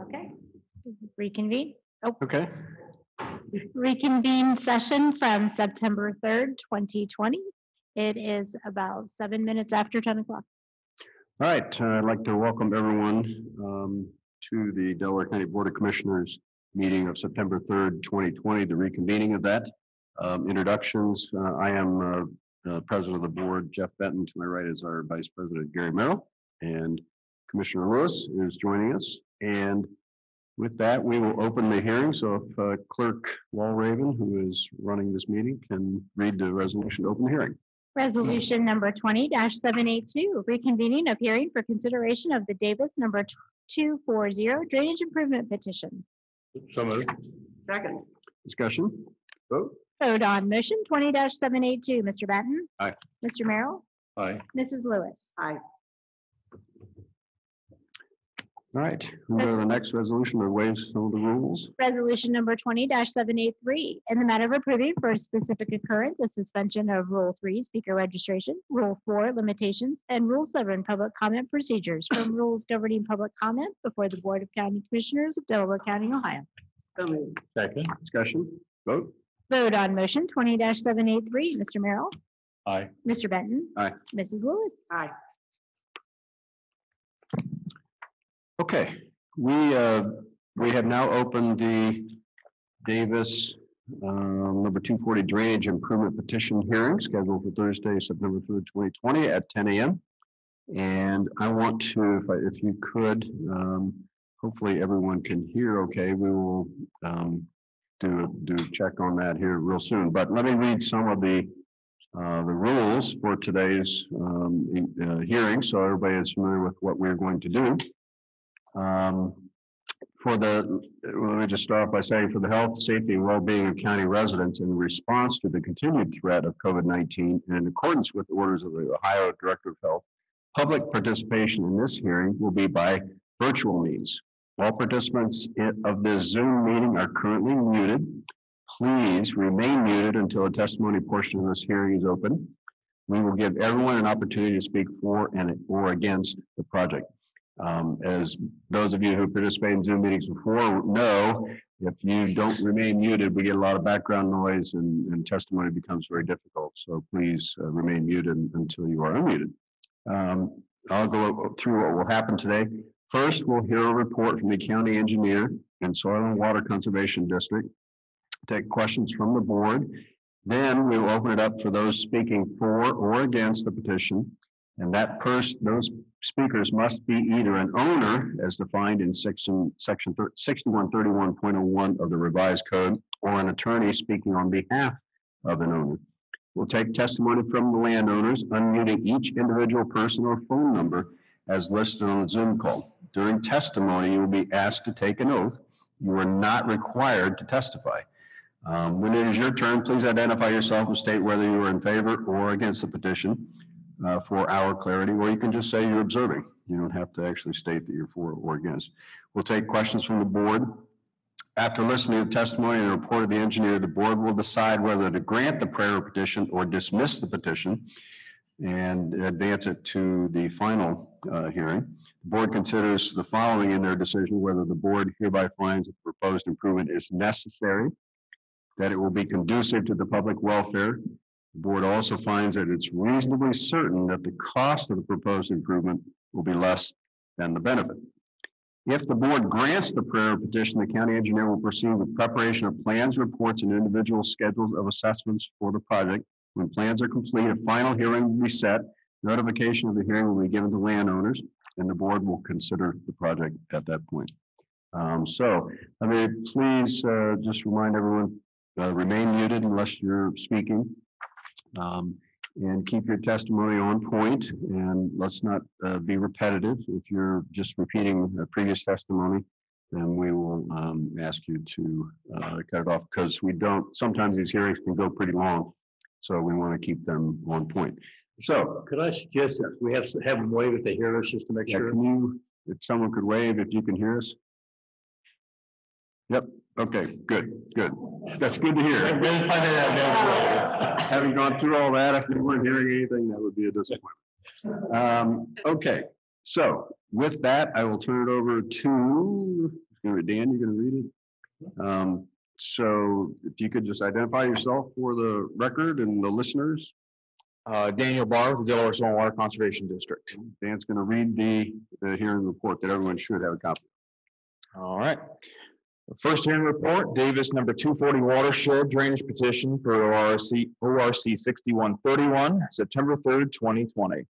Okay. Reconvene. Oh, Okay. reconvene session from September 3rd, 2020. It is about 7 minutes after 10 o'clock. All right. I'd like to welcome everyone to the Delaware County Board of Commissioners meeting of September 3rd, 2020, the reconvening of that. Introductions. I am President of the Board, Jeff Benton. To my right is our Vice President, Gary Merrill, and Commissioner Lewis is joining us. And with that, we will open the hearing. So if Clerk Walraven, who is running this meeting, can read the resolution to open the hearing. Resolution number 20-782, reconvening of hearing for consideration of the Davis number 240 drainage improvement petition. So moved. Second. Discussion. Vote. Vote on motion 20-782. Mr. Benton. Aye. Mr. Merrill. Aye. Mrs. Lewis. Aye. All right. We'll go to the next resolution that waives some of the rules. Resolution number 20-783, in the matter of approving for a specific occurrence, a suspension of Rule 3, speaker registration, Rule 4, limitations, and Rule 7, public comment procedures from rules governing public comment before the Board of County Commissioners of Delaware County, Ohio. So moved. Second. Discussion. Vote. Vote on motion 20-783. Mr. Merrill. Aye. Mr. Benton. Aye. Mrs. Lewis. Aye. Okay. We have now opened the Davis number 240 drainage improvement petition hearing scheduled for Thursday, September 3rd, 2020 at 10 a.m. And I want to, if you could, hopefully everyone can hear okay. We will do a check on that here real soon. But let me read some of the rules for today's hearing so everybody is familiar with what we're going to do. Let me just start by saying for the health, safety, and well-being of county residents in response to the continued threat of COVID-19 and in accordance with the orders of the Ohio Director of Health, public participation in this hearing will be by virtual means. All participants of this Zoom meeting are currently muted. Please remain muted until the testimony portion of this hearing is open. We will give everyone an opportunity to speak for and or against the project. As those of you who participate in Zoom meetings before know, if you don't remain muted, we get a lot of background noise and testimony becomes very difficult. So please remain muted until you are unmuted. I'll go through what will happen today. First, we'll hear a report from the county engineer and Soil and Water Conservation District. Take questions from the board. Then we will open it up for those speaking for or against the petition. And those speakers must be either an owner, as defined in section 6131.01 of the revised code, or an attorney speaking on behalf of an owner. We'll take testimony from the landowners, unmuting each individual person or phone number as listed on the Zoom call. During testimony, you will be asked to take an oath. You are not required to testify. When it is your turn, please identify yourself and state whether you are in favor or against the petition. For our clarity, or you can just say you're observing. You don't have to actually state that you're for or against. We'll take questions from the board. After listening to the testimony and the report of the engineer, the board will decide whether to grant the prayer petition or dismiss the petition and advance it to the final hearing. The board considers the following in their decision: whether the board hereby finds that the proposed improvement is necessary, that it will be conducive to the public welfare. The board also finds that it's reasonably certain that the cost of the proposed improvement will be less than the benefit. If the board grants the prayer petition, the county engineer will proceed with preparation of plans, reports, and individual schedules of assessments for the project. When plans are complete, a final hearing will be set. Notification of the hearing will be given to landowners, and the board will consider the project at that point. So let me please just remind everyone, remain muted unless you're speaking. And keep your testimony on point, and let's not be repetitive. If you're just repeating a previous testimony, then we will ask you to cut it off, because sometimes these hearings can go pretty long, so we want to keep them on point. So Could I suggest that we have them wave if they hear us, just to make sure? if someone could wave if you can hear us? Yep. Okay, good. That's good to hear. Having gone through all that, if we weren't hearing anything, that would be a disappointment. Okay, So with that, I will turn it over to, Dan, you're gonna read it? So if you could just identify yourself for the record and the listeners. Daniel Barr with the Delaware Soil and Water Conservation District. Dan's gonna read the hearing report that everyone should have a copy. All right. The first hearing report, Davis number 240 watershed drainage petition for ORC 6131, September 3rd, 2020.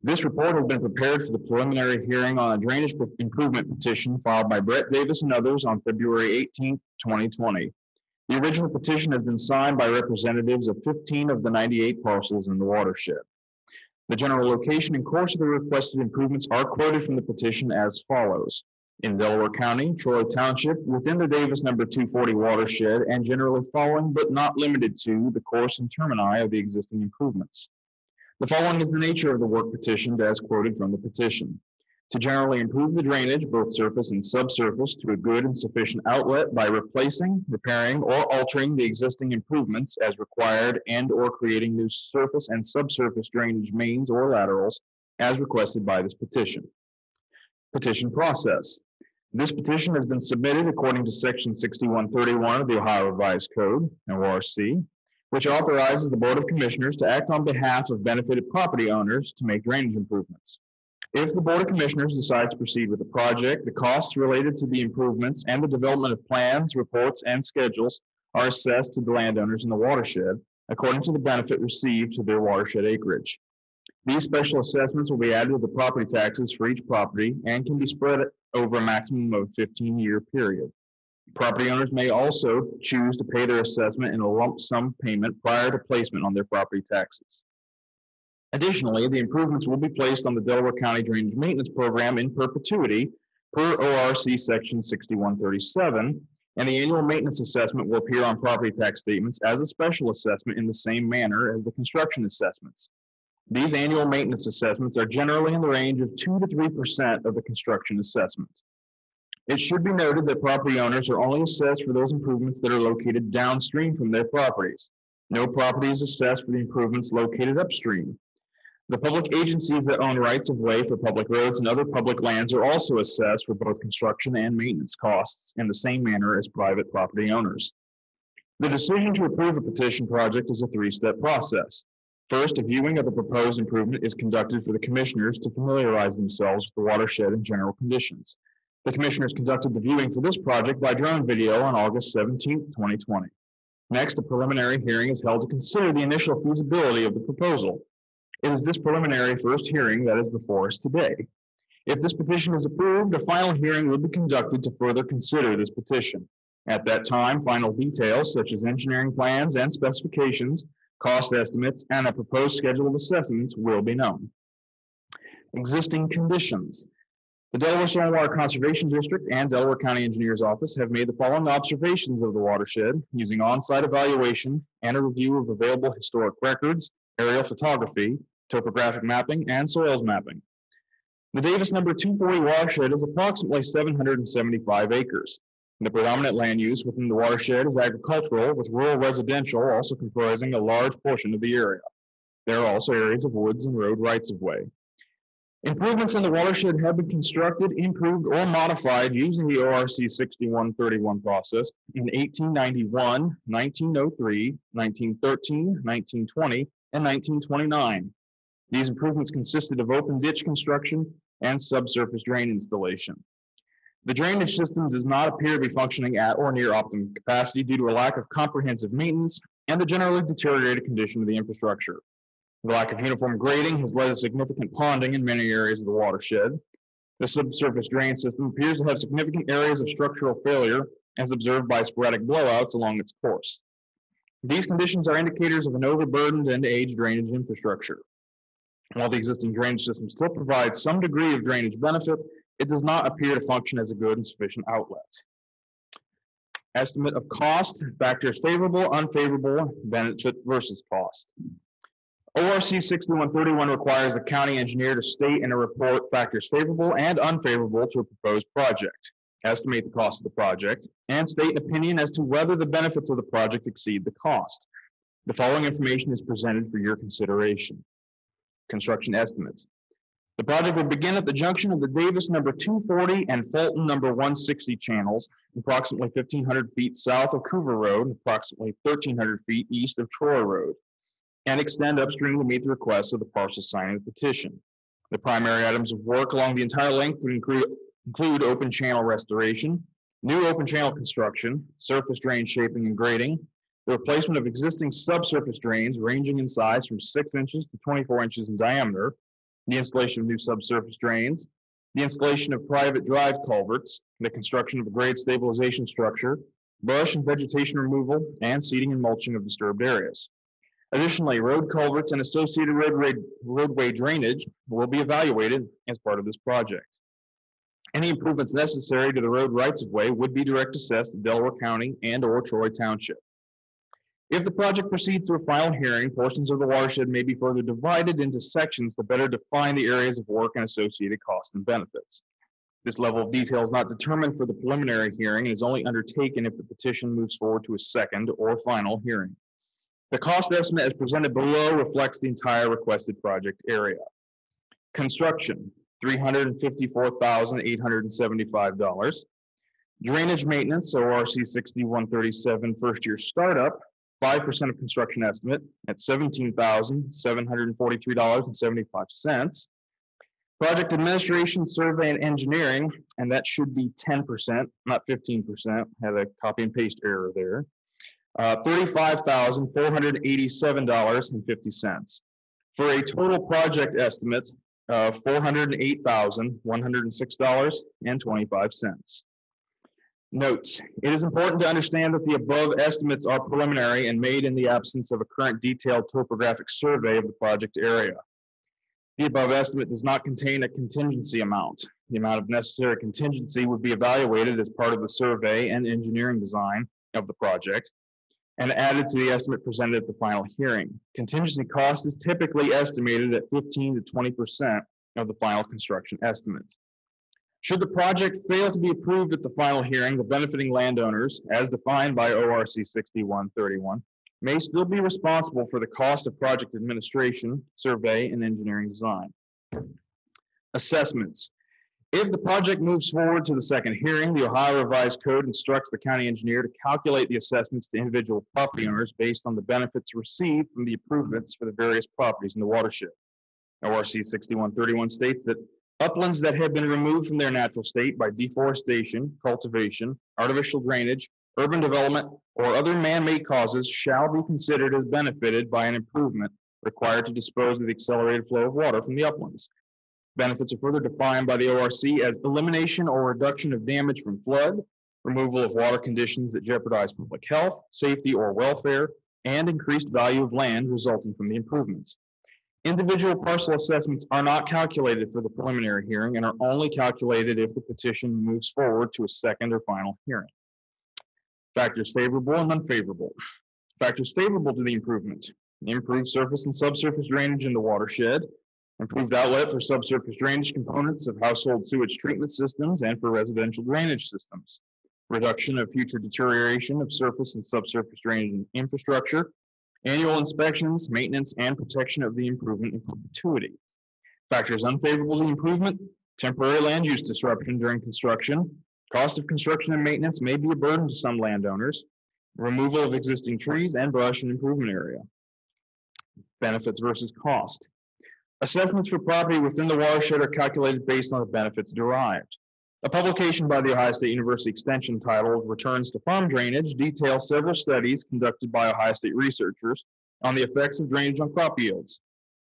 This report has been prepared for the preliminary hearing on a drainage improvement petition filed by Brett Davis and others on February 18th, 2020. The original petition has been signed by representatives of 15 of the 98 parcels in the watershed. The general location and course of the requested improvements are quoted from the petition as follows. In Delaware County, Troy Township, within the Davis number 240 watershed and generally following but not limited to the course and termini of the existing improvements. The following is the nature of the work petitioned as quoted from the petition. To generally improve the drainage, both surface and subsurface, to a good and sufficient outlet by replacing, repairing, or altering the existing improvements as required and or creating new surface and subsurface drainage mains or laterals as requested by this petition. Petition process. This petition has been submitted according to Section 6131 of the Ohio Revised Code, ORC, which authorizes the Board of Commissioners to act on behalf of benefited property owners to make drainage improvements. If the Board of Commissioners decides to proceed with the project, the costs related to the improvements and the development of plans, reports, and schedules are assessed to the landowners in the watershed according to the benefit received to their watershed acreage. These special assessments will be added to the property taxes for each property and can be spread over a maximum of a 15-year period. Property owners may also choose to pay their assessment in a lump sum payment prior to placement on their property taxes. Additionally, the improvements will be placed on the Delaware County Drainage Maintenance Program in perpetuity per ORC Section 6137, and the annual maintenance assessment will appear on property tax statements as a special assessment in the same manner as the construction assessments. These annual maintenance assessments are generally in the range of 2 to 3% of the construction assessment. It should be noted that property owners are only assessed for those improvements that are located downstream from their properties. No property is assessed for the improvements located upstream. The public agencies that own rights of way for public roads and other public lands are also assessed for both construction and maintenance costs in the same manner as private property owners. The decision to approve a petition project is a three-step process. First, a viewing of the proposed improvement is conducted for the commissioners to familiarize themselves with the watershed and general conditions. The commissioners conducted the viewing for this project by drone video on August 17, 2020. Next, a preliminary hearing is held to consider the initial feasibility of the proposal. It is this preliminary first hearing that is before us today. If this petition is approved, a final hearing will be conducted to further consider this petition. At that time, final details such as engineering plans and specifications, cost estimates, and a proposed schedule of assessments will be known. Existing conditions. The Delaware Soil and Water Conservation District and Delaware County Engineers Office have made the following observations of the watershed using on-site evaluation and a review of available historic records, aerial photography, topographic mapping, and soils mapping. The Davis number 240 watershed is approximately 775 acres. The predominant land use within the watershed is agricultural, with rural residential also comprising a large portion of the area. There are also areas of woods and road rights-of-way. Improvements in the watershed have been constructed, improved, or modified using the ORC 6131 process in 1891, 1903, 1913, 1920, and 1929. These improvements consisted of open ditch construction and subsurface drain installation. The drainage system does not appear to be functioning at or near optimum capacity due to a lack of comprehensive maintenance and the generally deteriorated condition of the infrastructure. The lack of uniform grading has led to significant ponding in many areas of the watershed. The subsurface drain system appears to have significant areas of structural failure as observed by sporadic blowouts along its course. These conditions are indicators of an overburdened and aged drainage infrastructure. While the existing drainage system still provides some degree of drainage benefit, it does not appear to function as a good and sufficient outlet. Estimate of cost, factors favorable, unfavorable, benefit versus cost. ORC 6131 requires the county engineer to state in a report factors favorable and unfavorable to a proposed project, estimate the cost of the project, and state an opinion as to whether the benefits of the project exceed the cost. The following information is presented for your consideration. Construction estimates. The project will begin at the junction of the Davis number 240 and Fulton number 160 channels, approximately 1,500 feet south of Coover Road, approximately 1,300 feet east of Troy Road, and extend upstream to meet the requests of the parcel signing the petition. The primary items of work along the entire length would include open channel restoration, new open channel construction, surface drain shaping and grading, the replacement of existing subsurface drains ranging in size from 6 inches to 24 inches in diameter, the installation of new subsurface drains, the installation of private drive culverts, the construction of a grade stabilization structure, brush and vegetation removal, and seeding and mulching of disturbed areas. Additionally, road culverts and associated roadway drainage will be evaluated as part of this project. Any improvements necessary to the road rights-of-way would be direct assessed to Delaware County and/or Troy Township. If the project proceeds to a final hearing, portions of the watershed may be further divided into sections to better define the areas of work and associated costs and benefits. This level of detail is not determined for the preliminary hearing and is only undertaken if the petition moves forward to a second or final hearing. The cost estimate as presented below reflects the entire requested project area. Construction, $354,875. Drainage maintenance, ORC 6137 first year startup, 5% of construction estimate at $17,743.75. Project administration, survey, and engineering, and that should be 10%, not 15%. Had a copy and paste error there. $35,487.50 for a total project estimate of $408,106.25. Notes: it is important to understand that the above estimates are preliminary and made in the absence of a current detailed topographic survey of the project area. The above estimate does not contain a contingency amount. The amount of necessary contingency would be evaluated as part of the survey and engineering design of the project and added to the estimate presented at the final hearing. Contingency cost is typically estimated at 15 to 20% of the final construction estimate. Should the project fail to be approved at the final hearing, the benefiting landowners, as defined by ORC 6131, may still be responsible for the cost of project administration, survey, and engineering design. Assessments. If the project moves forward to the second hearing, the Ohio Revised Code instructs the county engineer to calculate the assessments to individual property owners based on the benefits received from the improvements for the various properties in the watershed. ORC 6131 states that uplands that have been removed from their natural state by deforestation, cultivation, artificial drainage, urban development, or other man-made causes shall be considered as benefited by an improvement required to dispose of the accelerated flow of water from the uplands. Benefits are further defined by the ORC as elimination or reduction of damage from flood, removal of water conditions that jeopardize public health, safety, or welfare, and increased value of land resulting from the improvements. Individual parcel assessments are not calculated for the preliminary hearing and are only calculated if the petition moves forward to a second or final hearing. Factors favorable and unfavorable. Factors favorable to the improvement: improved surface and subsurface drainage in the watershed, improved outlet for subsurface drainage components of household sewage treatment systems and for residential drainage systems, reduction of future deterioration of surface and subsurface drainage infrastructure, annual inspections, maintenance, and protection of the improvement in perpetuity. Factors unfavorable to the improvement: temporary land use disruption during construction. Cost of construction and maintenance may be a burden to some landowners. Removal of existing trees and brush in improvement area. Benefits versus cost. Assessments for property within the watershed are calculated based on the benefits derived. A publication by the Ohio State University Extension titled "Returns to Farm Drainage" details several studies conducted by Ohio State researchers on the effects of drainage on crop yields.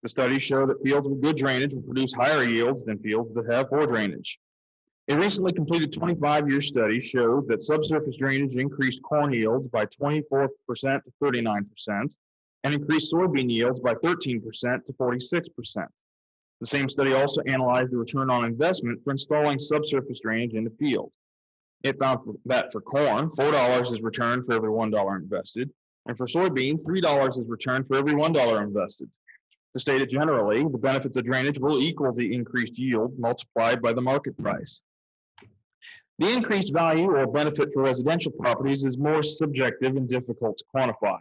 The studies show that fields with good drainage will produce higher yields than fields that have poor drainage. A recently completed 25-year study showed that subsurface drainage increased corn yields by 24% to 39% and increased soybean yields by 13% to 46%. The same study also analyzed the return on investment for installing subsurface drainage in the field. It found that for corn, $4 is returned for every $1 invested, and for soybeans, $3 is returned for every $1 invested. To state it generally, the benefits of drainage will equal the increased yield multiplied by the market price. The increased value or benefit for residential properties is more subjective and difficult to quantify.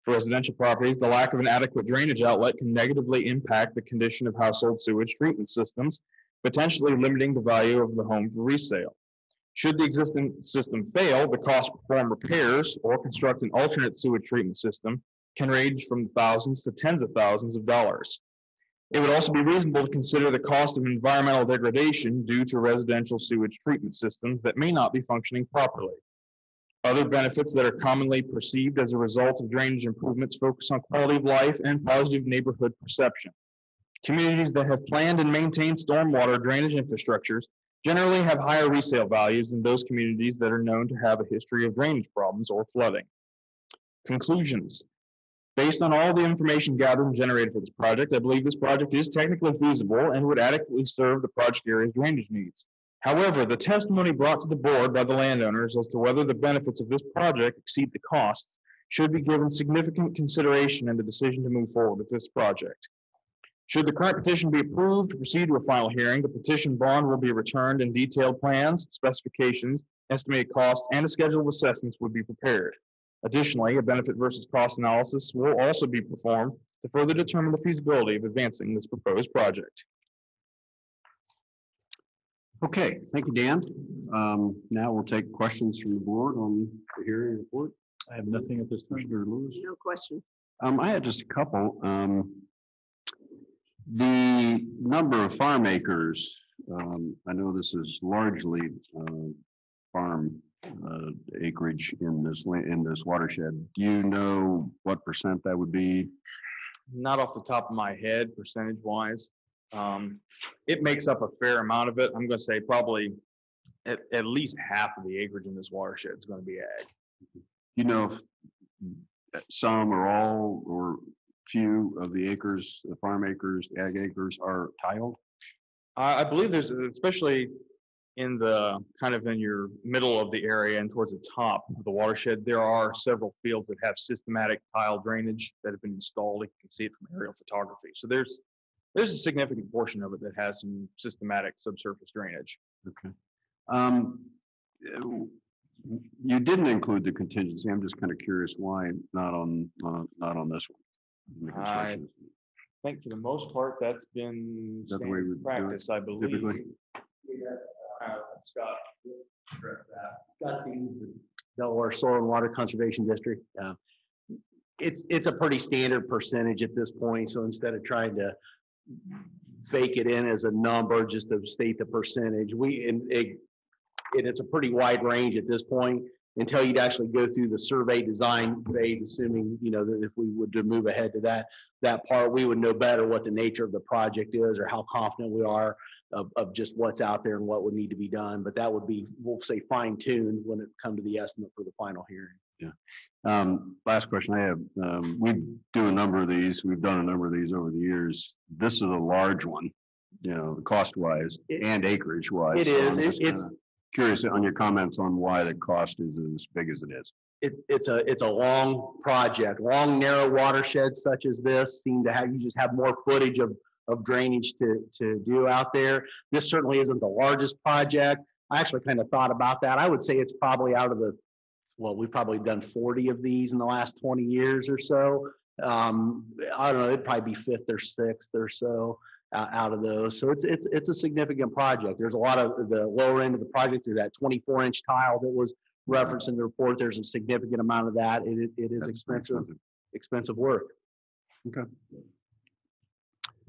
For residential properties, the lack of an adequate drainage outlet can negatively impact the condition of household sewage treatment systems, potentially limiting the value of the home for resale. Should the existing system fail, the cost to perform repairs or construct an alternate sewage treatment system can range from thousands to tens of thousands of dollars. It would also be reasonable to consider the cost of environmental degradation due to residential sewage treatment systems that may not be functioning properly. Other benefits that are commonly perceived as a result of drainage improvements focus on quality of life and positive neighborhood perception. Communities that have planned and maintained stormwater drainage infrastructures generally have higher resale values than those communities that are known to have a history of drainage problems or flooding. Conclusions. Based on all the information gathered and generated for this project, I believe this project is technically feasible and would adequately serve the project area's drainage needs. However, the testimony brought to the board by the landowners as to whether the benefits of this project exceed the costs should be given significant consideration in the decision to move forward with this project. Should the current petition be approved to proceed to a final hearing, the petition bond will be returned and detailed plans, specifications, estimated costs, and a schedule of assessments would be prepared. Additionally, a benefit versus cost analysis will also be performed to further determine the feasibility of advancing this proposed project. Okay, thank you, Dan. Now we'll take questions from the board on the hearing report. I have nothing at this time. Commissioner Lewis. No question. I had just a couple. The number of farm acres, I know this is largely farm acreage in this watershed. Do you know what percent that would be? Not off the top of my head, percentage wise. It makes up a fair amount of it. I'm going to say probably at least half of the acreage in this watershed is going to be ag. You know, if some or all or few of the acres, the farm acres, ag acres are tiled? I believe there's, especially in the kind of in your middle of the area and towards the top of the watershed, there are several fields that have systematic tile drainage that have been installed. You can see it from aerial photography. So there's a significant portion of it that has some systematic subsurface drainage. Okay. You didn't include the contingency. I'm just kind of curious why not on this one. The I construction. think for the most part, that's been Is that the way we standard do it practice, I believe. typically? Scott, address that. Scott Stevens, Delaware Soil and Water Conservation District. It's a pretty standard percentage at this point. So instead of trying to bake it in as a number, just to state the percentage, it's a pretty wide range at this point until you'd actually go through the survey design phase, assuming, that if we would to move ahead to that part, we would know better what the nature of the project is or how confident we are of just what's out there and what would need to be done. But that would be, we'll say, fine-tuned when it comes to the estimate for the final hearing. Yeah. Last question I have. We do a number of these. We've done a number of these over the years. This is a large one, cost-wise and acreage-wise. It is. It's curious on your comments on why the cost is as big as it is. It's a long project. Long, narrow watersheds such as this seem to have, you just have more footage of drainage to do out there. This certainly isn't the largest project. I actually kind of thought about that. I would say it's probably out of we've probably done 40 of these in the last 20 years or so. I don't know, it'd probably be fifth or sixth or so out of those. So it's a significant project. There's a lot of the lower end of the project. There's that 24-inch tile that was referenced in the report. There's a significant amount of that. It is That's expensive work. Okay.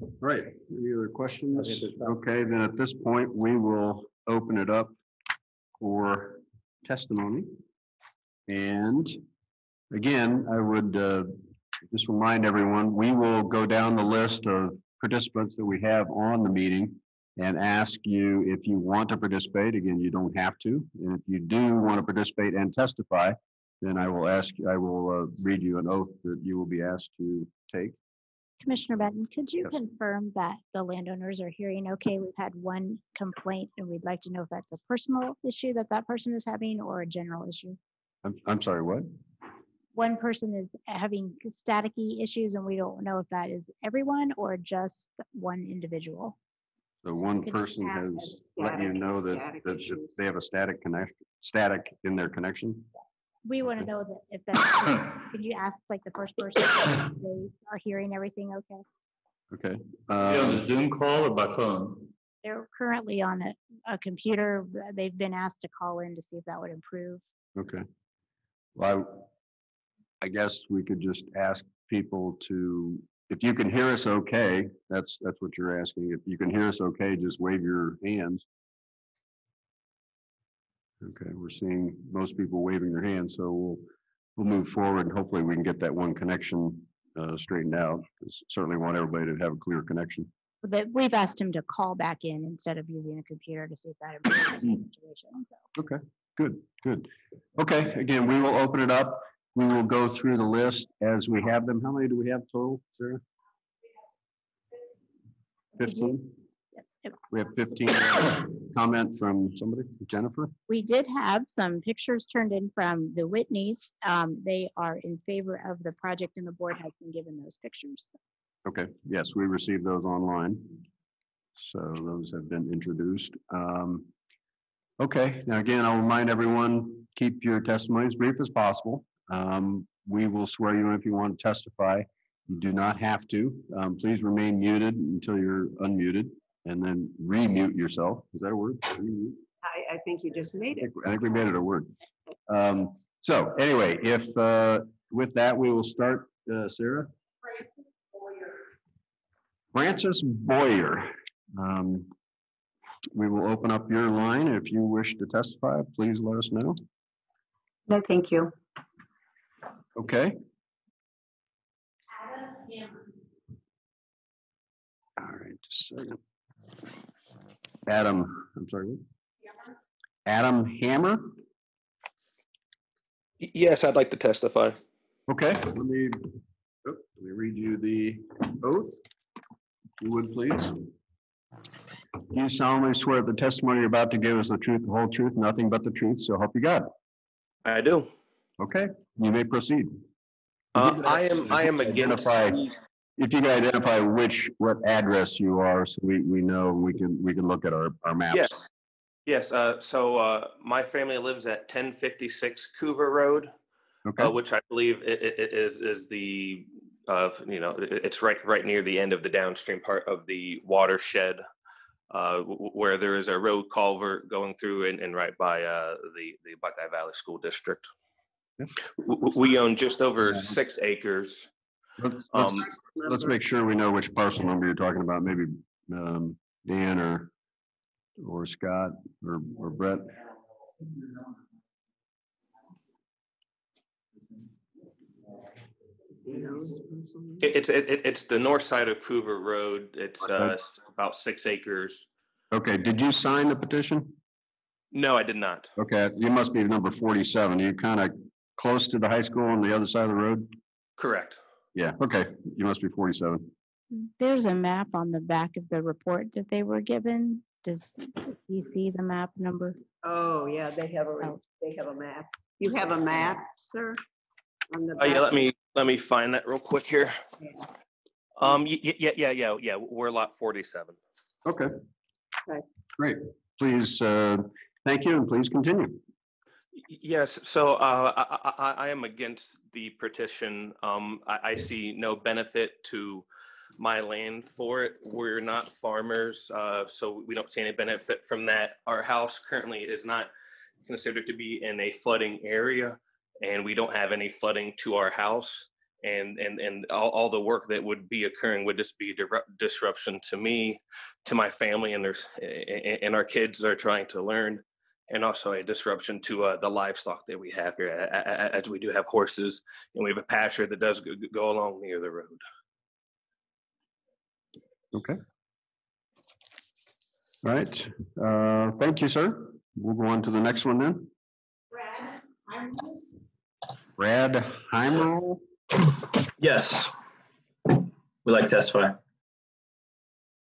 All right. Any other questions? Okay, then at this point, we will open it up for testimony. And again, I would just remind everyone, we will go down the list of participants that we have on the meeting and ask you if you want to participate. Again, you don't have to. And if you do want to participate and testify, then I will read you an oath that you will be asked to take. Commissioner Benton, could you Yes. confirm that the landowners are hearing okay? We've had one complaint and we'd like to know if that's a personal issue that person is having or a general issue. I'm sorry, what? One person is having staticky issues and we don't know if that is everyone or just one individual. So one Could person have has let you know that static that issues. they have a static in their connection. We want to know that if that's, could you ask like the first person, if they are hearing everything okay? Okay. Be on the Zoom call or by phone? They're currently on a computer. They've been asked to call in to see if that would improve. Okay. Well, I guess we could just ask people to, if you can hear us okay, that's what you're asking. If you can hear us okay, just wave your hands. Okay, we're seeing most people waving their hands, so we'll move forward and hopefully we can get that one connection straightened out. Certainly want everybody to have a clear connection. But we've asked him to call back in instead of using a computer to see if that improves the situation. So. Okay, good. Okay, again, we will open it up. We will go through the list as we have them. How many do we have total, Sarah? 15? Yes. We have 15. Comment from somebody, Jennifer? We did have some pictures turned in from the Whitneys. They are in favor of the project and the board has been given those pictures. Okay, yes, we received those online. So those have been introduced. Okay, now again, I'll remind everyone, keep your testimony as brief as possible. We will swear you in if you want to testify. You do not have to. Please remain muted until you're unmuted and then remute yourself. Is that a word? Remute? I think you just made it. I think we made it a word. So anyway, if with that, we will start, Sarah. Francis Boyer. We will open up your line. If you wish to testify, please let us know. No, thank you. Okay. All right, just a second. Adam, I'm sorry. What? Adam Hammer. Yes, I'd like to testify. Okay, let me read you the oath. If you would, please. You solemnly swear the testimony you're about to give is the truth, the whole truth, nothing but the truth, so help you God. I do. Okay, you may proceed. I am against. If you can identify what address you are, so we know, we can look at our maps. Yes. So my family lives at 1056 Coover Road, Okay. which I believe is the it's right near the end of the downstream part of the watershed, where there is a road culvert going through and right by the Buckeye Valley School District. Yep. We own just over 6 acres. Let's make sure we know which parcel number you're talking about. Maybe Dan or Scott or Brett. It's the north side of Coover Road. It's about 6 acres. Okay. Did you sign the petition? No, I did not. Okay. You must be number 47. You're kind of close to the high school on the other side of the road. Correct. Yeah. Okay. You must be 47. There's a map on the back of the report that they were given. Does you see the map number? Oh, yeah, they have a map. You have a map, sir? On the Yeah, back? let me find that real quick here. Yeah. Yeah. We're lot 47. Okay. Okay. Great. Please, thank you, and please continue. Yes, so I am against the petition. I see no benefit to my land for it. We're not farmers, so we don't see any benefit from that. Our house currently is not considered to be in a flooding area, and we don't have any flooding to our house. And all the work that would be occurring would just be disruption to me, to my family, and our kids that are trying to learn. And also a disruption to the livestock that we have here, as we do have horses, and we have a pasture that does go along near the road. Okay. All right. Thank you, sir. We'll go on to the next one then. Brad Heimerl. Yes. We'd like to testify.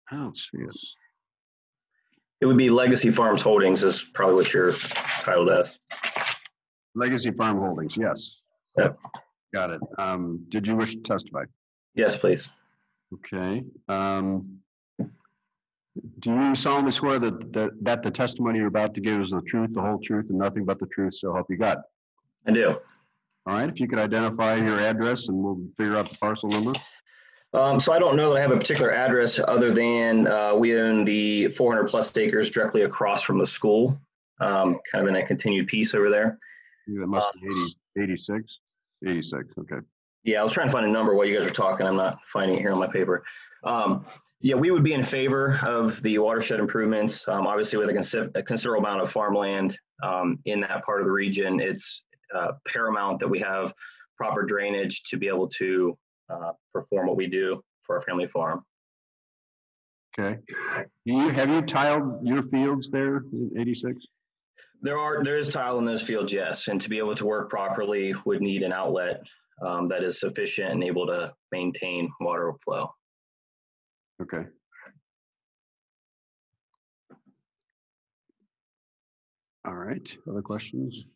I don't see it. It would be Legacy Farms Holdings is probably what you're titled as. Legacy Farm Holdings, yes. Yep. Got it. Did you wish to testify? Yes, please. Okay. Do you solemnly swear that the testimony you're about to give is the truth, the whole truth, and nothing but the truth, so help you God? I do. All right, if you could identify your address and we'll figure out the parcel number. So I don't know that I have a particular address other than we own the 400 plus acres directly across from the school, kind of in a continued piece over there. It must be 86. 86, okay. Yeah, I was trying to find a number while you guys were talking. I'm not finding it here on my paper. Yeah, we would be in favor of the watershed improvements. Obviously, with a considerable amount of farmland in that part of the region, it's paramount that we have proper drainage to be able to perform what we do for our family farm. Okay. Have you tiled your fields there in 86? There is tile in those fields, yes, and to be able to work properly would need an outlet that is sufficient and able to maintain water flow. Okay. All right, other questions?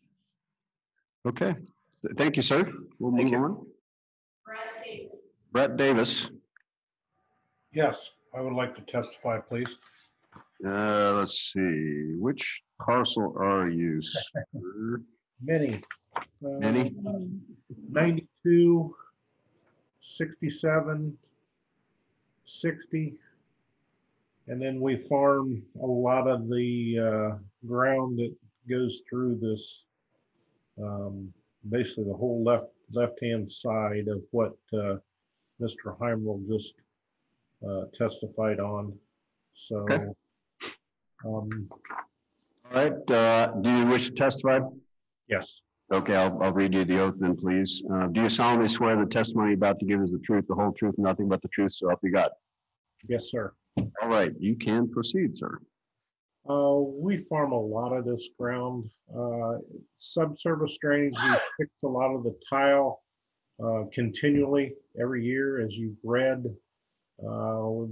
Okay, thank you, sir. We'll Thank move you. on. Brett Davis. Yes, I would like to testify, please. Let's see, which parcel are you, sir? Many. Any? 92, 67, 60. And then we farm a lot of the ground that goes through this, basically the whole left-hand side of what Mr. Heimel just testified on. So, Okay. All right, do you wish to testify? yes, Okay, I'll read you the oath then, please. Do you solemnly swear the testimony you're about to give is the truth, the whole truth, nothing but the truth, so help you God? yes, sir. All right, you can proceed, sir. We farm a lot of this ground. Subsurface drainage, we fix a lot of the tile continually every year, as you've read.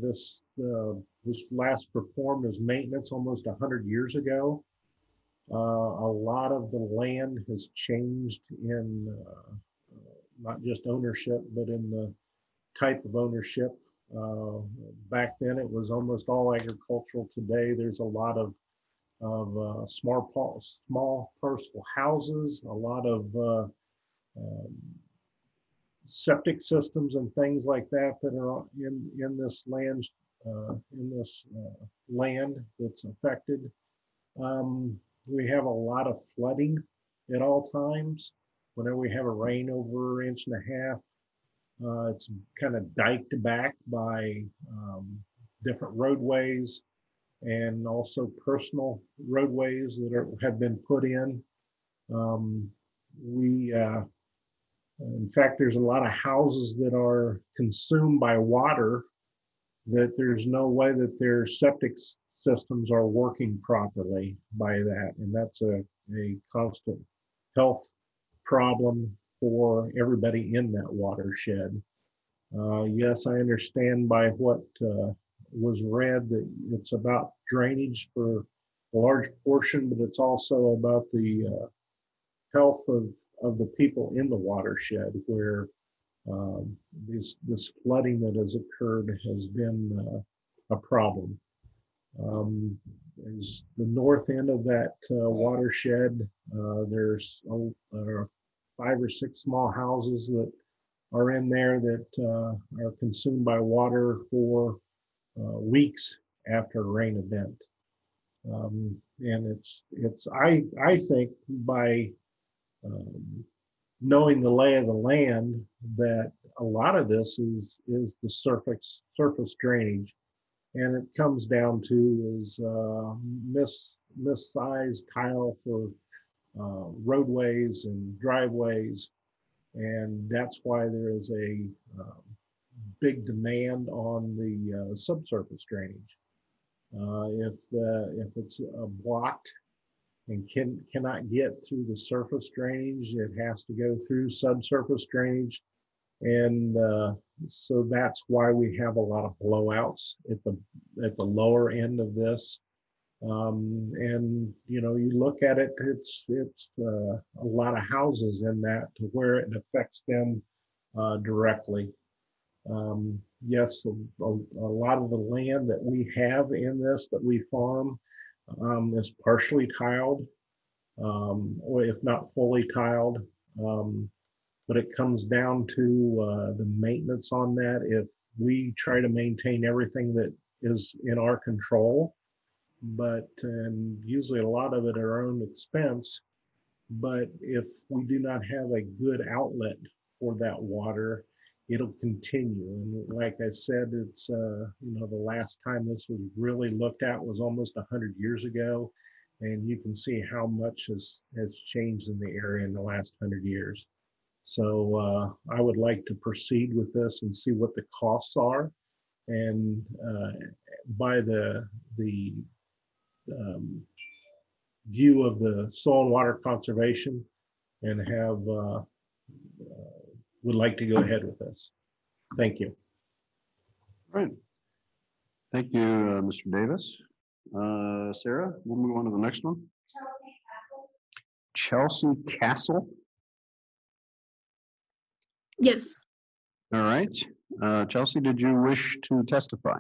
This last performed as maintenance almost 100 years ago. A lot of the land has changed in not just ownership, but in the type of ownership. Back then, it was almost all agricultural. Today, there's a lot of small parcel houses, a lot of septic systems and things like that that are in this land that's affected. We have a lot of flooding at all times. Whenever we have a rain over an inch and a half, it's kind of diked back by different roadways and also personal roadways that have been put in. In fact, there's a lot of houses that are consumed by water that there's no way that their septic systems are working properly by that. And that's a constant health problem for everybody in that watershed. Yes, I understand by what was read that it's about drainage for a large portion, but it's also about the health of the people in the watershed, where this flooding that has occurred has been a problem. As the north end of that watershed, there's 5 or 6 small houses that are in there that are consumed by water for weeks after a rain event. And I think by knowing the lay of the land, that a lot of this is the surface drainage, and it comes down to is missized tile for roadways and driveways, and that's why there is a big demand on the subsurface drainage. If it's blocked and cannot get through the surface drainage, it has to go through subsurface drainage. And so that's why we have a lot of blowouts at the lower end of this. And you look at it, it's a lot of houses in that to where it affects them directly. Yes, a lot of the land that we have in this that we farm is partially tiled. or if not fully tiled. But it comes down to the maintenance on that. If we try to maintain everything that is in our control, but usually a lot of it at our own expense. But if we do not have a good outlet for that water, it'll continue. And like I said, it's the last time this was really looked at was almost 100 years ago, and you can see how much has changed in the area in the last 100 years. So I would like to proceed with this and see what the costs are, and by the view of the soil and water conservation, and have would like to go ahead with this. Thank you. All right. Thank you, Mr. Davis. Sarah, we'll move on to the next one. Chelsea Castle. Yes. All right. Chelsea, did you wish to testify?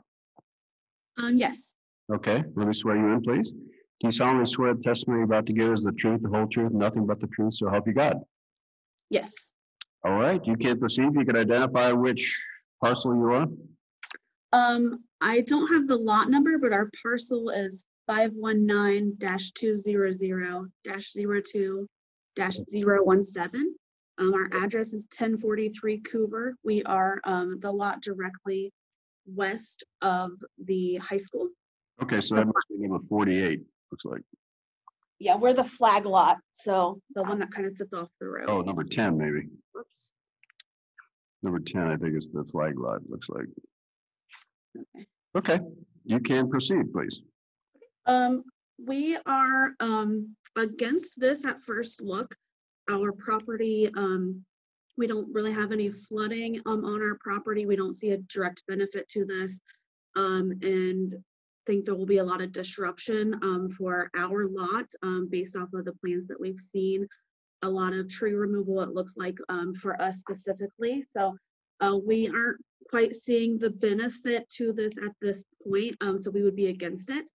Yes. Okay, let me swear you in, please. Do you solemnly swear the testimony you're about to give is the truth, the whole truth, nothing but the truth, so help you God? Yes. All right, you can proceed. You can identify which parcel you are. I don't have the lot number, but our parcel is 519-200-02-017. Our address is 1043 Coover. We are the lot directly west of the high school. Okay, so that must be number 48, looks like. Yeah, we're the flag lot, so the one that kind of sits off the road. Oh, number 10, maybe. Number 10, I think is the flag lot, looks like. Okay, you can proceed, please. We are against this at first look. Our property, we don't really have any flooding on our property. We don't see a direct benefit to this, and think there will be a lot of disruption for our lot based off of the plans that we've seen. A lot of tree removal, it looks like, for us specifically. So we aren't quite seeing the benefit to this at this point, so we would be against it.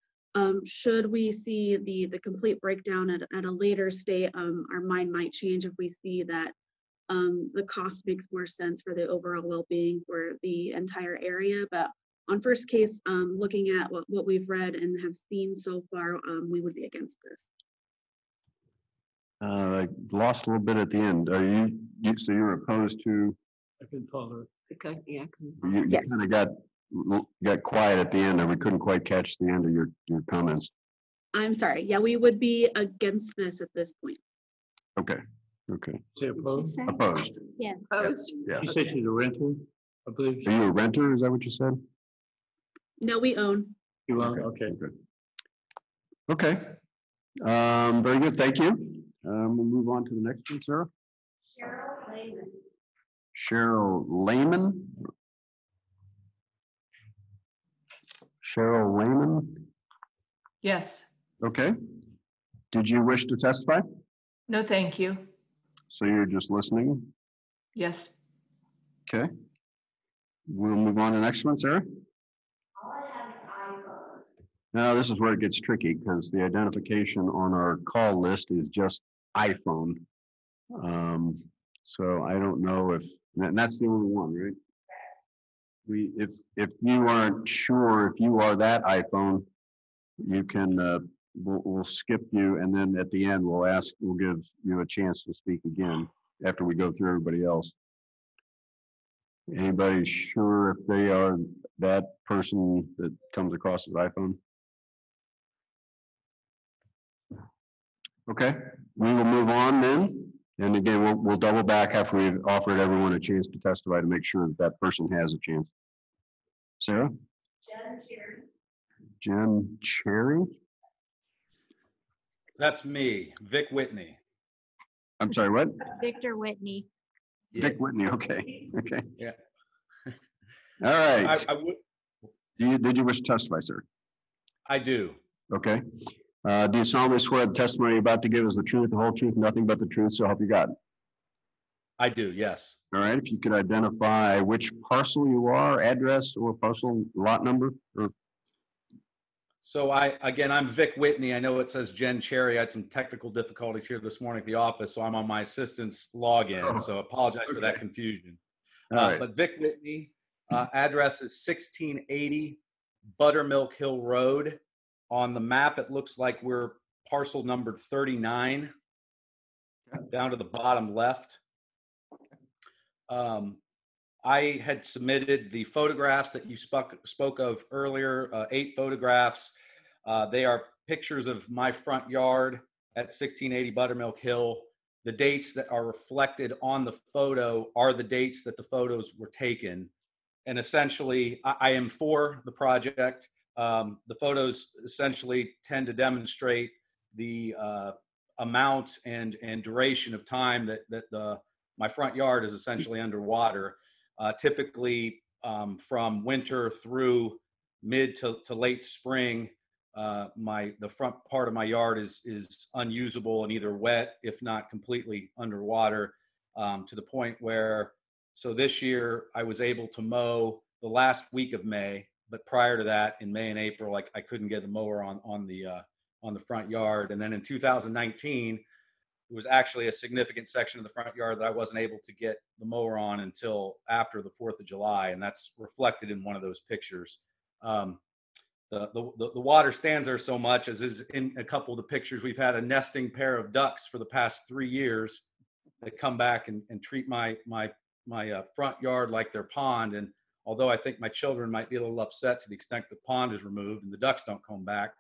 Should we see the complete breakdown at a later state, our mind might change if we see that the cost makes more sense for the overall well-being for the entire area. But on first case, looking at what we've read and have seen so far, we would be against this. I lost a little bit at the end. Are so you're opposed to? I can follow it. Okay, yeah. You Yes. kind of got quiet at the end, and we couldn't quite catch the end of your comments. I'm sorry. Yeah, we would be against this at this point. Okay. Okay. Say opposed? Opposed. Yeah. Opposed? Yeah. You said she's a renter, I believe. Are you a renter? Is that what you said? No, we own. You are, okay. Okay. Very good. Thank you. We'll move on to the next one, Sarah. Cheryl Lehman. Cheryl Lehman. Yes. Okay. Did you wish to testify? No, thank you. So you're just listening? Yes. Okay. We'll move on to the next one, Sarah. Now, this is where it gets tricky because the identification on our call list is just iPhone. So I don't know if, and that's the only one, right? If you aren't sure if you are that iPhone, you can, we'll skip you, and then at the end, we'll give you a chance to speak again after we go through everybody else. Anybody sure if they are that person that comes across as iPhone? Okay, we will move on then. And again, we'll double back after we've offered everyone a chance to testify to make sure that that person has a chance. Sarah? Jen Cherry? That's me, Vic Whitney. I'm sorry, what? Victor Whitney. Vic Whitney, okay, okay. Yeah. All right. I would. Did you wish to testify, sir? I do. Okay. Do you solemnly swear the testimony you're about to give is the truth, the whole truth, nothing but the truth, so help you God? I do, yes. All right, if you could identify which parcel you are, address or parcel lot number, or So I'm Vic Whitney. I know it says Jen Cherry. I had some technical difficulties here this morning at the office, so I'm on my assistant's login. So apologize for that confusion. All right. But Vic Whitney, address is 1680 Buttermilk Hill Road. On the map, it looks like we're parcel numbered 39, down to the bottom left. I had submitted the photographs that you spoke of earlier, 8 photographs. They are pictures of my front yard at 1680 Buttermilk Hill. The dates that are reflected on the photo are the dates that the photos were taken. And essentially, I am for the project. The photos essentially tend to demonstrate the amount and duration of time that my front yard is essentially underwater. Typically, from winter through mid to late spring, the front part of my yard is unusable and either wet, if not completely underwater, to the point where, so this year I was able to mow the last week of May, but prior to that, in May and April, I couldn't get the mower on the front yard. And then in 2019, it was actually a significant section of the front yard that I wasn't able to get the mower on until after the 4th of July, and that's reflected in one of those pictures. The water stands there so much, as is in a couple of the pictures. We've had a nesting pair of ducks for the past 3 years that come back and treat my front yard like their pond. And although I think my children might be a little upset to the extent the pond is removed and the ducks don't come back,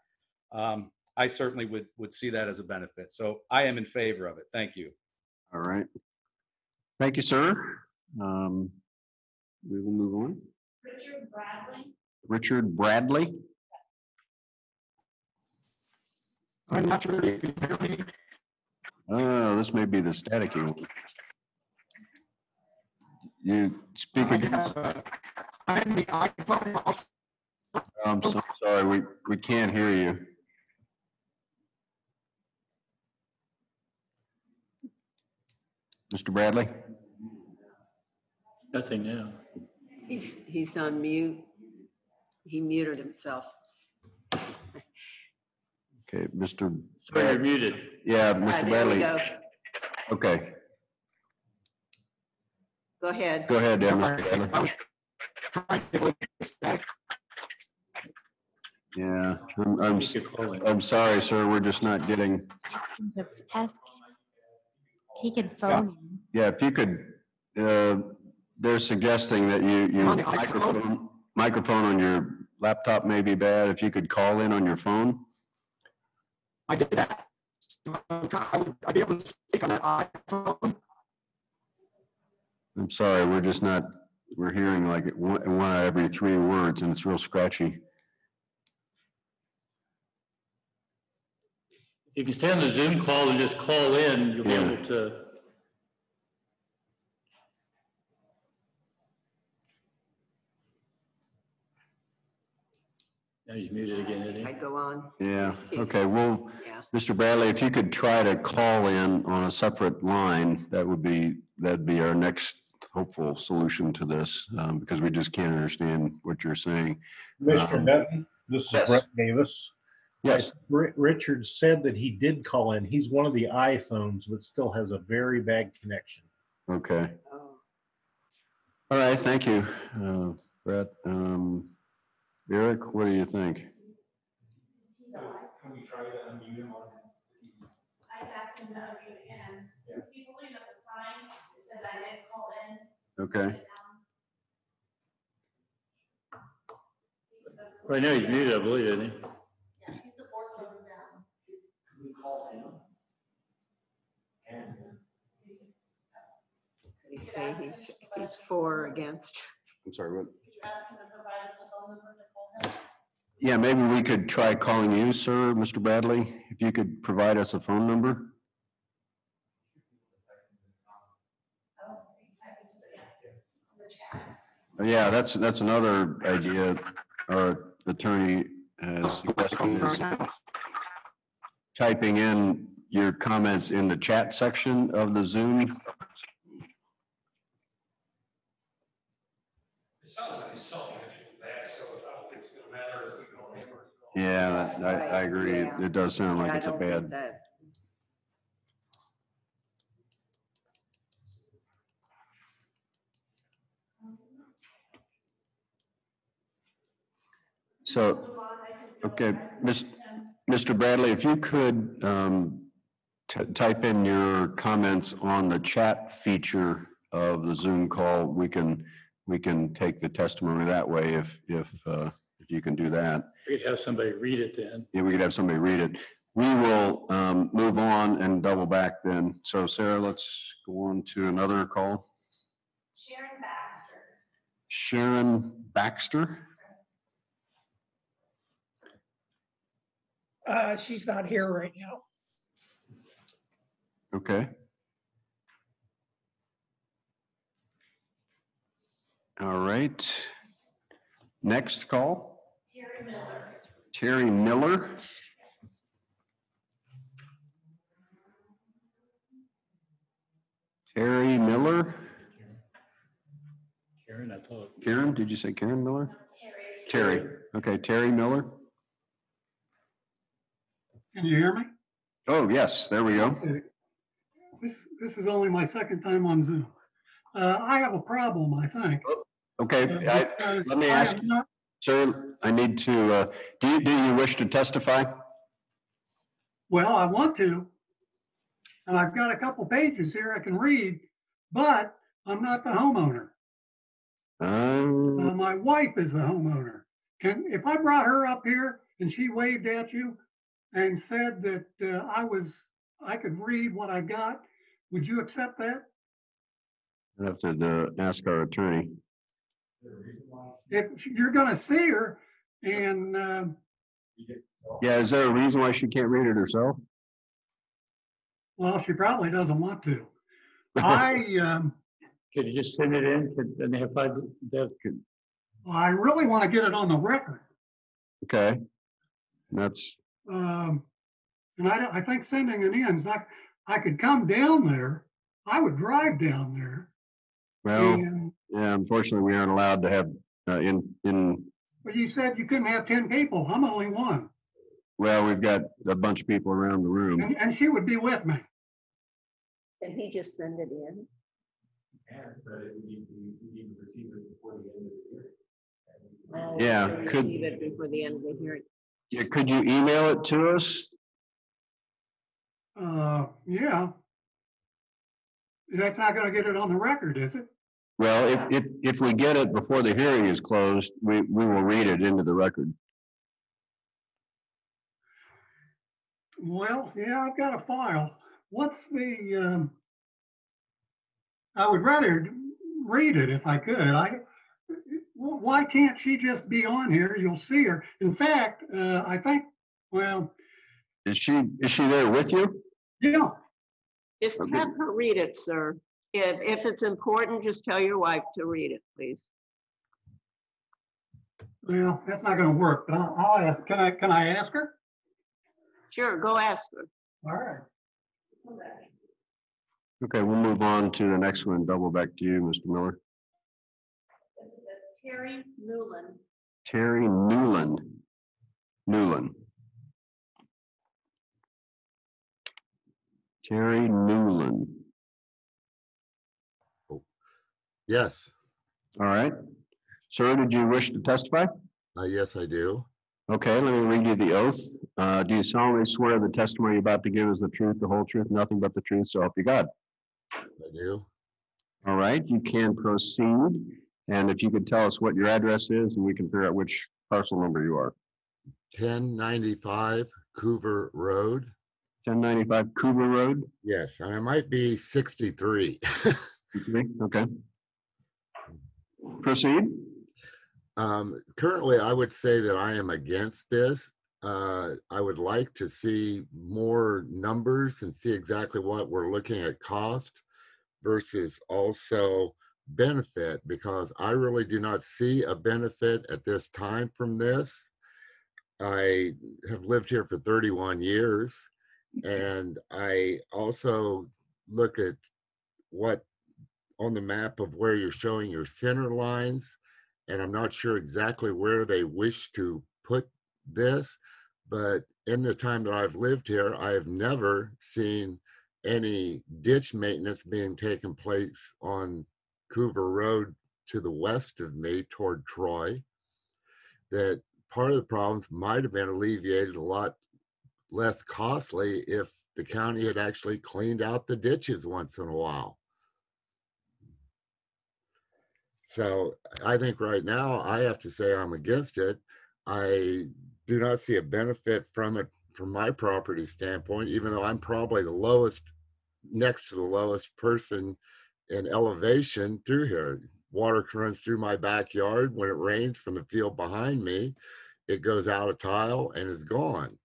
I certainly would see that as a benefit. So I am in favor of it. Thank you. All right. Thank you, sir. We will move on. Richard Bradley. Richard Bradley. I'm not sure you can hear me. Oh, this may be the staticky one. You speak again. I'm the iPhone also. I'm so sorry. We can't hear you. Mr. Bradley? Nothing now. He's on mute. He muted himself. Okay, Mr. So you're muted. Yeah, Ah, Mr. there we Bradley. go. Okay, Go ahead. go ahead, Mr. Bradley. Yeah, I'm sorry, sir. We're just not getting. Ask. He can phone in. Yeah, if you could, they're suggesting that you microphone on your laptop may be bad. If you could call in on your phone. I did that. I'd be able to speak on that iPhone. I'm sorry, we're hearing like one out of every 3 words, and it's real scratchy. If you can stay on the Zoom call and just call in, you'll be able to. Now he's muted again, isn't he? I go on. Yeah, He's- okay, well, Yeah. Mr. Bradley, if you could try to call in on a separate line, that'd be our next hopeful solution to this, because we just can't understand what you're saying. Mr. Benton, this is yes. Brett Davis. Yes, Richard said that he did call in. He's one of the iPhones, but still has a very bad connection. okay. Oh. All right, thank you, Brett. Eric, what do you think? Can we try to unmute him? I asked him to unmute again. He's holding up a sign that says I didn't call in. Okay, Right now he's muted, I believe, isn't he? Yeah, he's the fourth one down. Can we call him? He say if he's for or against. I'm sorry, what? Could you ask him to provide us a phone number to call him? Yeah, maybe we could try calling you, sir, Mr. Bradley, if you could provide us a phone number. Yeah, that's another idea our attorney has suggested is typing in your comments in the chat section of the Zoom. It sounds like he's selling actually bad, so I don't think it's gonna matter if we go in or. Yeah, I agree. Yeah. It does sound like I it's a don't think bad. that- So, okay, Mr. Bradley, if you could type in your comments on the chat feature of the Zoom call, we can take the testimony that way if you can do that. We could have somebody read it then. Yeah, we could have somebody read it. We will move on and double back then. So Sarah, let's go on to another call. Sharon Baxter. Sharon Baxter. She's not here right now. Okay. All right. Next call. Terry Miller. Terry Miller. Terry Miller. Karen, I thought. Karen, did you say Karen Miller? Terry. Terry. Okay, Terry Miller. Can you hear me? Oh, yes, there we go. This is only my second time on Zoom. I have a problem, I think. Okay, let me ask, sir, I need to, do you wish to testify? Well, I want to. And I've got a couple pages here I can read, but I'm not the homeowner. My wife is the homeowner. If I brought her up here and she waved at you and said that I could read what I got, would you accept that? I have to ask our attorney. If you're going to see her and Yeah, is there a reason why she can't read it herself? well, she probably doesn't want to. Could you just send it in? And if I really want to get it on the record. Okay, that's, And I think sending it in is not, I could come down there. I would drive down there. well, And, yeah, unfortunately, we aren't allowed to have but you said you couldn't have 10 people. I'm only one. well, we've got a bunch of people around the room. And she would be with me. Can he just send it in? Oh, Yeah, to could- receive it before the end of the hearing. Yeah, could you email it to us? Yeah. That's not going to get it on the record, is it? Well, if we get it before the hearing is closed, we will read it into the record. Well, yeah, I've got a file. What's the, I would rather read it if I could. Why can't she just be on here? You'll see her. In fact, I think, well. Is she there with you? Yeah. Just Okay. have her read it, sir. If it's important, just tell your wife to read it, please. Well, that's not going to work, but I'll ask. Can I ask her? Sure, go ask her. All right. Okay, we'll move on to the next one. Double back to you, Mr. Miller. Terry Newland. Terry Newland. Newland. Terry Newland. Yes. All right. Sir, did you wish to testify? Yes, I do. Okay, let me read you the oath. Do you solemnly swear the testimony you're about to give is the truth, the whole truth, nothing but the truth, so help you God? I do. All right, you can proceed. And if you could tell us what your address is, and we can figure out which parcel number you are. 1095 Coover Road. 1095 Coover Road? Yes, and I might be 63. Okay. Proceed. Currently, I would say that I am against this. I would like to see more numbers and see exactly what we're looking at cost versus also benefit, because I really do not see a benefit at this time from this. I have lived here for 31 years, and I also look at what on the map of where you're showing your center lines, and I'm not sure exactly where they wish to put this. But in the time that I've lived here, I have never seen any ditch maintenance being taken place on Coover Road to the west of me toward Troy. That part of the problems might have been alleviated a lot less costly if the county had actually cleaned out the ditches once in a while. So I think right now I have to say I'm against it. I do not see a benefit from it from my property standpoint, even though I'm probably the lowest, next to the lowest person in elevation through here. Water runs through my backyard. When it rains from the field behind me, it goes out a tile and is gone.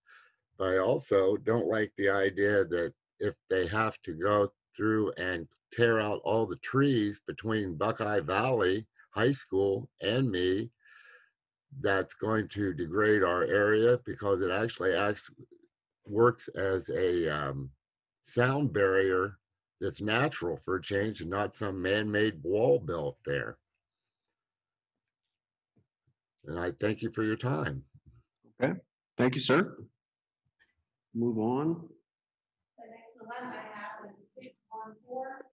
But I also don't like the idea that if they have to go through and tear out all the trees between Buckeye Valley High School and me, that's going to degrade our area because it actually works as a sound barrier that's natural for a change and not some man-made wall built there. And I thank you for your time. Okay, thank you, sir. Move on. The next one I have is 614.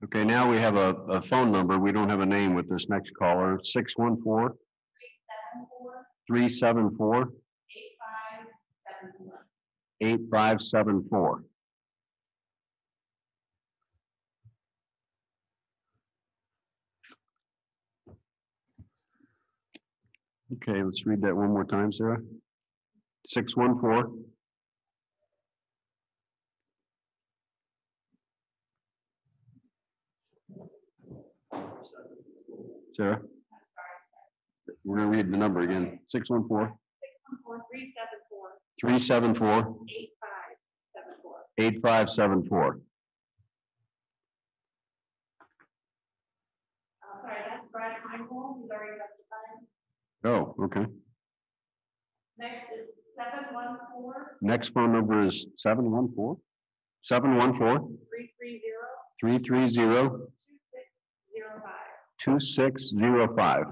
Okay, now we have a phone number. We don't have a name with this next caller. 614 374 8574. Okay, let's read that one more time, Sarah. 614. Sarah? We're gonna read the number again. 614. 374 8574. Sorry, that's Brad Heinhold. He's already testified. Oh, okay. Next is 714. Next phone number is 714. 714 330 2605.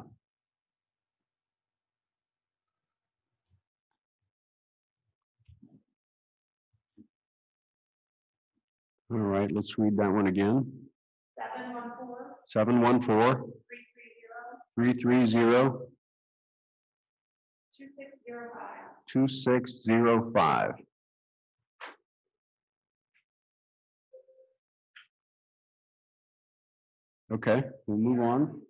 All right, let's read that one again. 714 330 2605. Okay, we'll move on.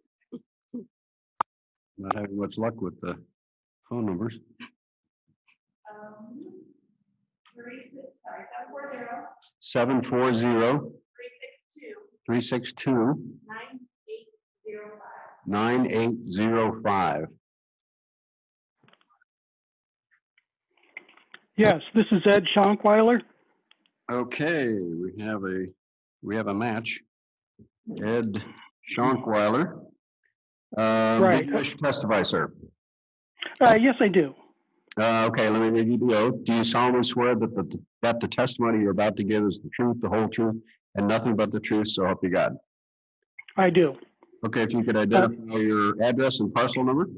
Not having much luck with the phone numbers. 740 362 9805. Yes, this is Ed Schonkweiler. Okay, we have a match. Ed Schonkweiler. Right. Do you wish to testify, sir? Yes, I do. Okay, let me read you the oath. Do you solemnly swear that the testimony you're about to give is the truth, the whole truth, and nothing but the truth, so help you God? I do. Okay, if you could identify your address and parcel number?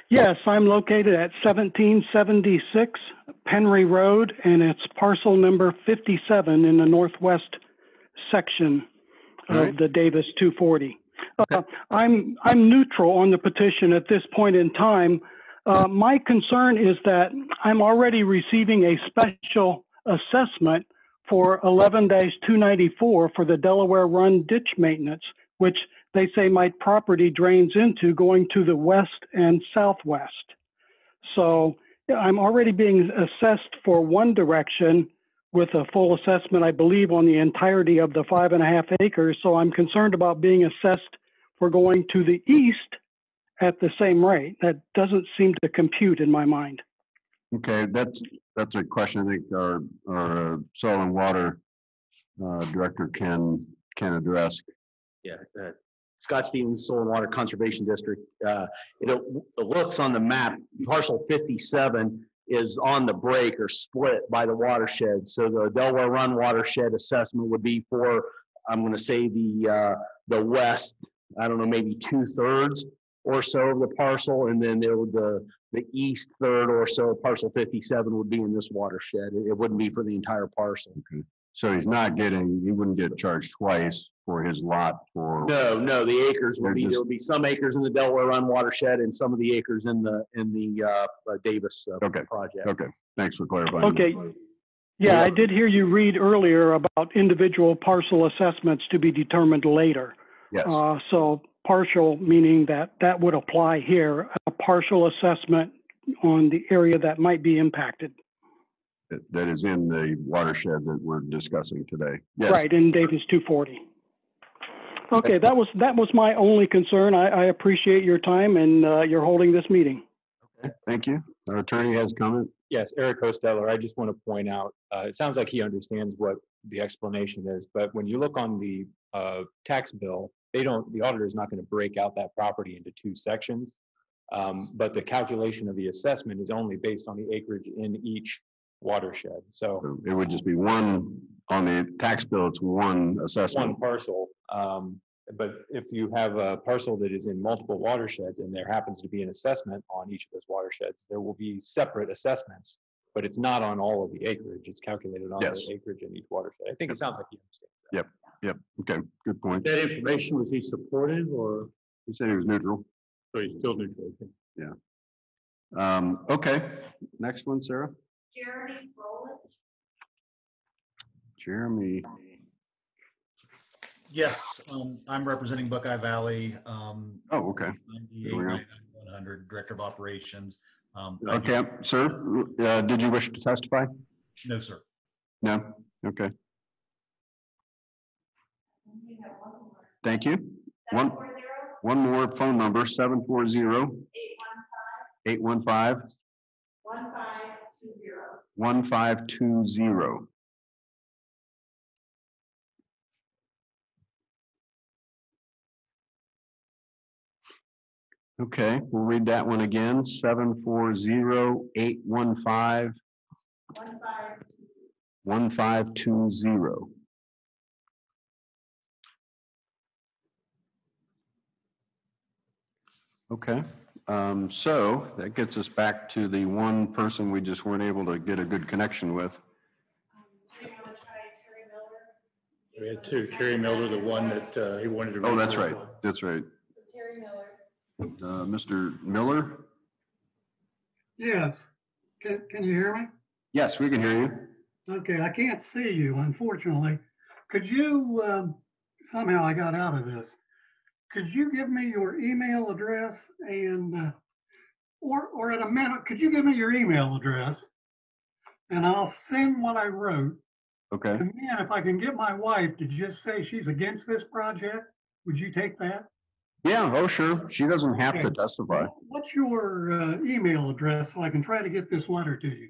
Yes, I'm located at 1776 Penry Road, and it's parcel number 57 in the northwest section of the Davis 240. I'm neutral on the petition at this point in time. My concern is that I'm already receiving a special assessment for 11-294 for the Delaware Run ditch maintenance, which they say my property drains into going to the west and southwest. So I'm already being assessed for one direction with a full assessment, I believe, on the entirety of the 5.5 acres. So I'm concerned about being assessed for going to the east at the same rate. That doesn't seem to compute in my mind. Okay, that's a question I think our soil and water director can address. Yeah, Scott Stevens, Soil and Water Conservation District. It looks on the map, parcel 57 is on the break or split by the watershed. So the Delaware Run watershed assessment would be for, I'm going to say the west, I don't know, maybe 2/3 or so of the parcel, and then the the east third or so, parcel 57 would be in this watershed. It wouldn't be for the entire parcel. So he wouldn't get charged twice for his lot for. No, the acres would They're be, there just- would be some acres in the Delaware Run watershed and some of the acres in the Davis project. Okay, thanks for clarifying. Okay. Yeah, I did hear you read earlier about individual parcel assessments to be determined later. Yes. So partial, meaning that would apply here, a partial assessment on the area that might be impacted. That is in the watershed that we're discussing today. Yes. Right, in Davis 240. Okay, that was my only concern. I appreciate your time and you're holding this meeting. Okay, thank you. Our attorney has comment. Yes, Eric Hosteller, I just want to point out, it sounds like he understands what the explanation is, but when you look on the tax bill, the auditor is not going to break out that property into two sections. But the calculation of the assessment is only based on the acreage in each watershed. So It would just be one, on the tax bill, it's one assessment. one parcel. But if you have a parcel that is in multiple watersheds and there happens to be an assessment on each of those watersheds, there will be separate assessments, but it's not on all of the acreage. It's calculated on Yes. the acreage in each watershed. I think it sounds like he understands. Yep, okay, good point. That information, was he supportive or? He said he was neutral. So he's still neutral. Okay. Yeah. Okay, next one, Sarah. Jeremy Rowland. Jeremy. Yes, I'm representing Buckeye Valley. Oh, okay. 98-100, Director of Operations. Okay, sir, did you wish to testify? No, sir. No? Okay. Thank you. One more phone number, 740-815. 1520. Okay, we'll read that one again, 740-815. 1520. Okay, so that gets us back to the one person we just weren't able to get a good connection with. We had two, Terry Miller, the one that he wanted to. Oh, that's right, that's right. Terry Miller. Mr. Miller? Yes. Can you hear me? Yes, we can hear you. Okay, I can't see you, unfortunately. Could you, somehow I got out of this. Could you give me your email address and, or at a minute, could you give me your email address? And I'll send what I wrote. Okay. And then if I can get my wife to just say she's against this project, would you take that? Yeah, oh, sure. She doesn't have to Okay. testify. What's your email address so I can try to get this letter to you?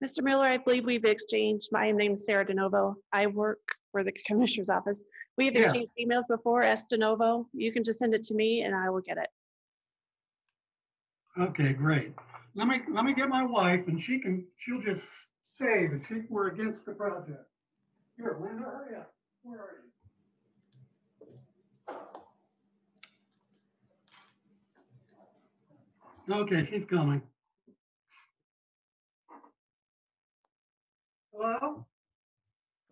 Mr. Miller, I believe we've exchanged, my name's Sarah DeNovo. I work for the Commissioner's Office. We have Yeah. exchanged emails before, S. DeNovo. You can just send it to me and I will get it. Okay, great. Let me get my wife and she'll just say that we're against the project. Here, Linda, hurry up. Where are you? Okay, she's coming. Hello?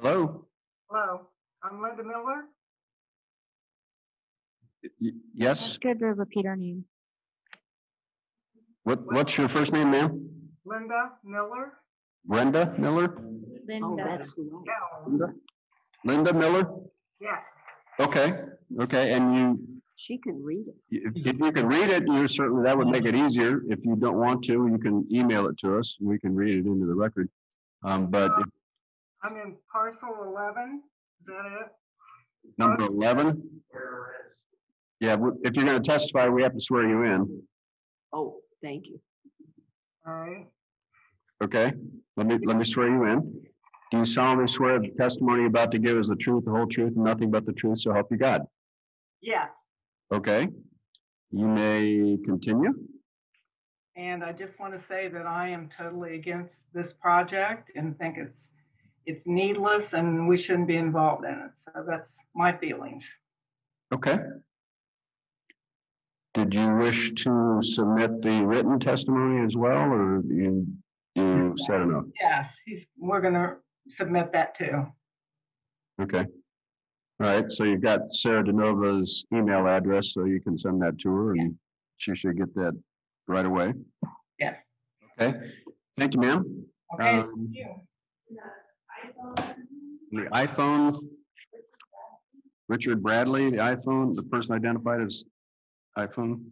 Hello? Hello, I'm Linda Miller. Yes? That's good to repeat our name. What's your first name, ma'am? Linda Miller. Brenda Miller? Linda. Linda? Linda Miller? Yeah. Okay, okay, and She can read it. if you can read it, that would make it easier. If you don't want to, you can email it to us, and we can read it into the record. But I'm in parcel 11. Is that it? number 11? Yeah, if you're gonna testify, we have to swear you in, Oh, thank you. All right. okay? Let me swear you in. Do you solemnly swear the testimony you're about to give is the truth, the whole truth, and nothing but the truth, so help you God? Yeah. Okay, you may continue. And I just want to say that I am totally against this project and think it's needless and we shouldn't be involved in it. So that's my feelings. Okay. Did you wish to submit the written testimony as well, or you said enough? Yes, we're gonna submit that too. Okay. All right, so you've got Sarah DeNova's email address, so you can send that to her and she should get that right away. Yeah. Okay, thank you, ma'am. Okay, Um, The iPhone, Richard Bradley, the iPhone, the person identified as iPhone.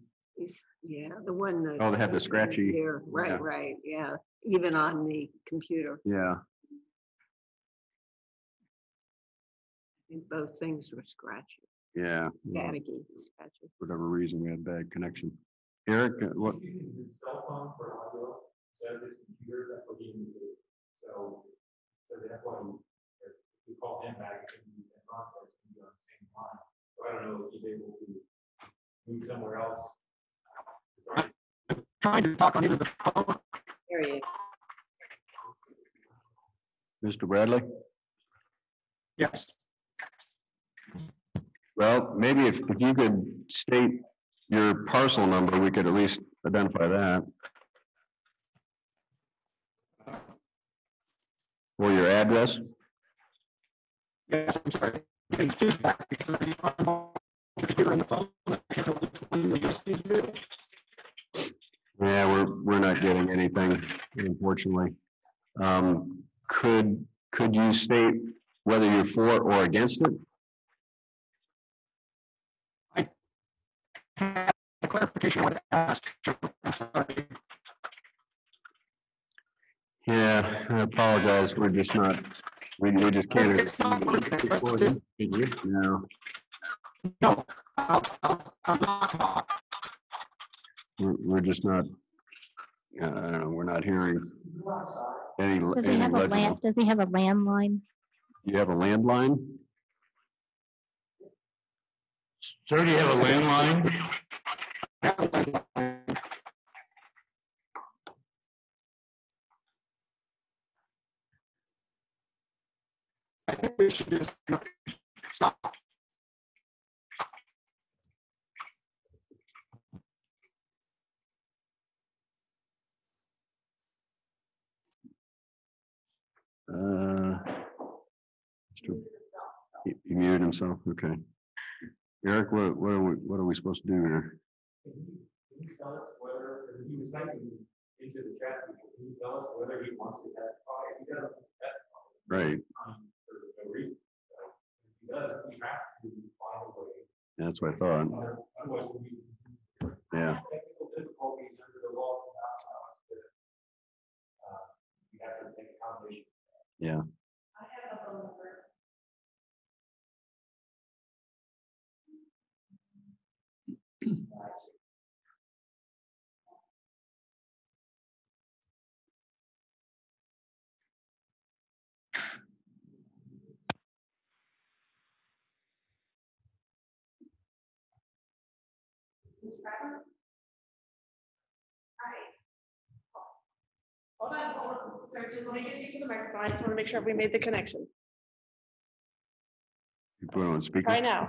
Yeah, the one. Oh, they have the scratchy. Here, right, Yeah. right, yeah, even on the computer. Yeah, I think both things were scratchy, yeah. staticky, scratchy. For whatever reason, we had bad connection. Eric, what? Cell phone for audio, instead of his computer, that's what he can do. So that's why we call him back and Ron can be on the same line. So I don't know if he's able to move somewhere else. Trying to talk on either the phone. There he is. Mr. Bradley? Yes. Well, maybe if you could state your parcel number, we could at least identify that. Or your address? Yes, I'm sorry. Getting feedback because I'm on the computer and the phone. I can't tell which one we just need to do. Yeah, we're not getting anything, unfortunately. Could you state whether you're for or against it? A clarification I want to ask. I'm sorry. Yeah, I apologize. We're just not, we just can't. It's not working. No. No, I'll not talk. We're just not, I don't know, we're not hearing any. Does he have a land, does he have a landline? You have a landline? Sir, do you have a landline? I think we should just stop. He muted himself, okay. Eric, what are we supposed to do here? Can you tell us whether, he was typing into the chat, can you tell us whether he wants to testify? If he doesn't testify. Right, There's no reason. So if he does, we have to find a way. that's what I thought. Otherwise, we Yeah, technical difficulties under the law. We have to make accommodation. yeah. I have a phone number. Hold on. Sir, just let me get you to the microphone. I just want to make sure we made the connection. You put it on speaker. Try now.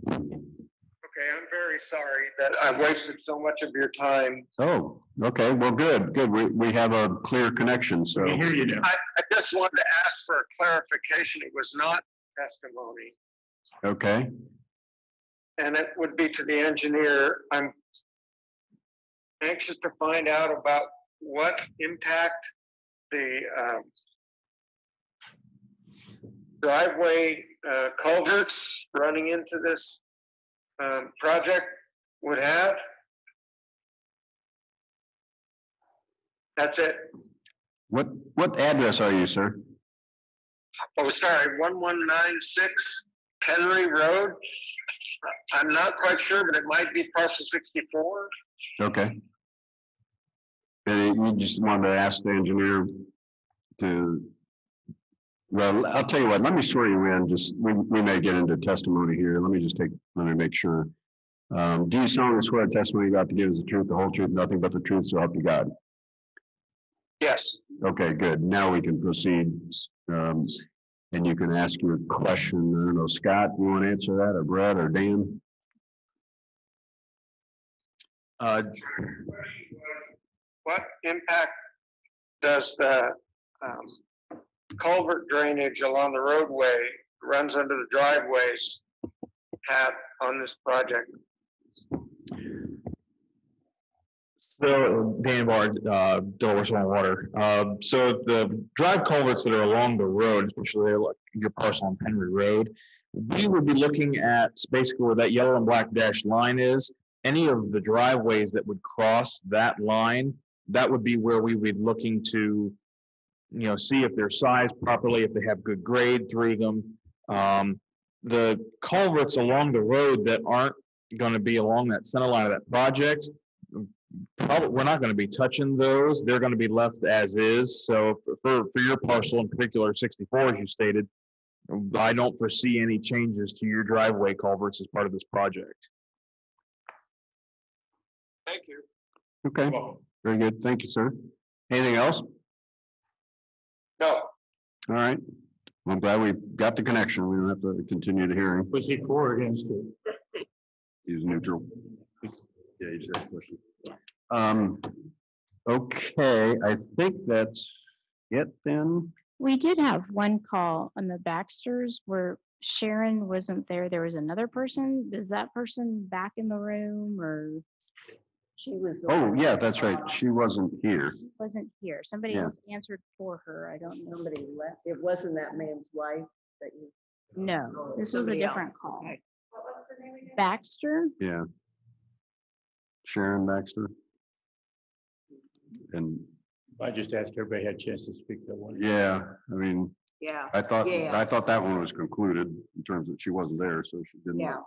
Okay, I'm very sorry that I wasted so much of your time. Oh, okay, well, good. We have a clear connection, so. I just wanted to ask for a clarification. It was not testimony, Okay, and it would be to the engineer. I'm anxious to find out about what impact the driveway culverts running into this project would have. That's it. what address are you, sir? Oh, sorry, 1196 Henry Road. I'm not quite sure, but it might be parcel 64. Okay. And you just wanted to ask the engineer to, well, I'll tell you what, let me swear you in, just, we may get into testimony here. Let me make sure. Do you solemnly swear the testimony you're about to give is the truth, the whole truth, nothing but the truth, so help you God? Yes. Okay, good. Now we can proceed. And you can ask your question. I don't know, Scott, you want to answer that, or Brett, or Dan? What impact does the culvert drainage along the roadway runs under the driveways have on this project? So, Dan Bard, Delaware Soil and Water. So the drive culverts that are along the road, especially like your parcel on Henry Road, we would be looking at basically where that yellow and black dashed line is. Any of the driveways that would cross that line, that would be where we would be looking to, see if they're sized properly, if they have good grade through them. The culverts along the road that aren't going to be along that center line of that project, probably we're not going to be touching those. They're going to be left as is. So for your parcel in particular, 64, as you stated, I don't foresee any changes to your driveway culverts as part of this project. Thank you. Okay, very good. Thank you, sir. Anything else? No. All right. Well, I'm glad we got the connection. We don't have to continue the hearing. Was he for or against it? He's neutral. Yeah, you just asked a question. Okay, I think that's it then. We did have one call on the Baxters where Sharon wasn't there. There was another person. Is that person back in the room or? She was. Oh, yeah, that's right. She wasn't here. She wasn't here. Somebody Yeah. else answered for her. I don't know. Somebody left. It wasn't that man's wife that you. No, this was a Somebody different else. call. Okay. Baxter? Yeah. Sharon Baxter. And I just asked everybody had a chance to speak that one. yeah, I mean, Yeah. I thought Yeah. that one was concluded in terms of she wasn't there, so she didn't. Yeah.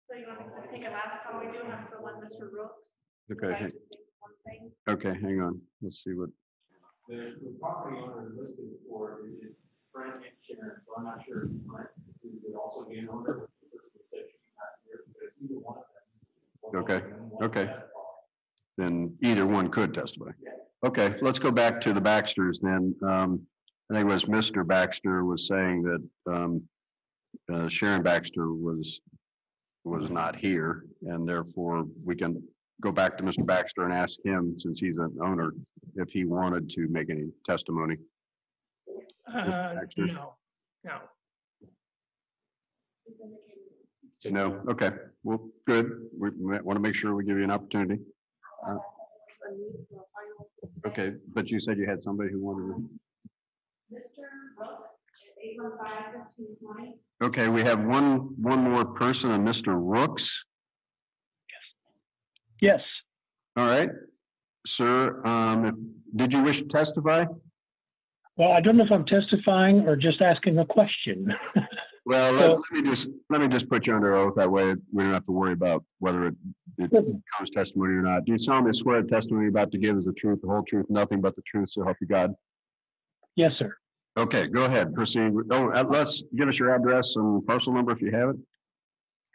So you want me to take a last call? We do have someone, Mr. Rooks. Okay. Okay, hang on. Let's see what. The property owner listed for is Frank and Sharon, so I'm not sure if Frank would also be an owner. Okay, okay. Then either one could testify. Okay, let's go back to the Baxters then. I think it was Mr. Baxter was saying that Sharon Baxter was not here, and therefore we can go back to Mr. Baxter and ask him, since he's an owner, if he wanted to make any testimony. Baxter? No. No, okay, well, good. We want to make sure we give you an opportunity. Okay, but you said you had somebody who wanted to. Mr. Rooks, 815-1520. Okay, we have one more person, and Mr. Rooks. Yes. All right, sir, did you wish to testify? Well, I don't know if I'm testifying or just asking a question. Well, let me just put you under oath. That way we don't have to worry about whether it becomes testimony or not. Do you solemnly swear the testimony you're about to give is the truth, the whole truth, nothing but the truth, so help you God? Yes, sir. Okay, go ahead, proceed. Let's give us your address and parcel number if you have it.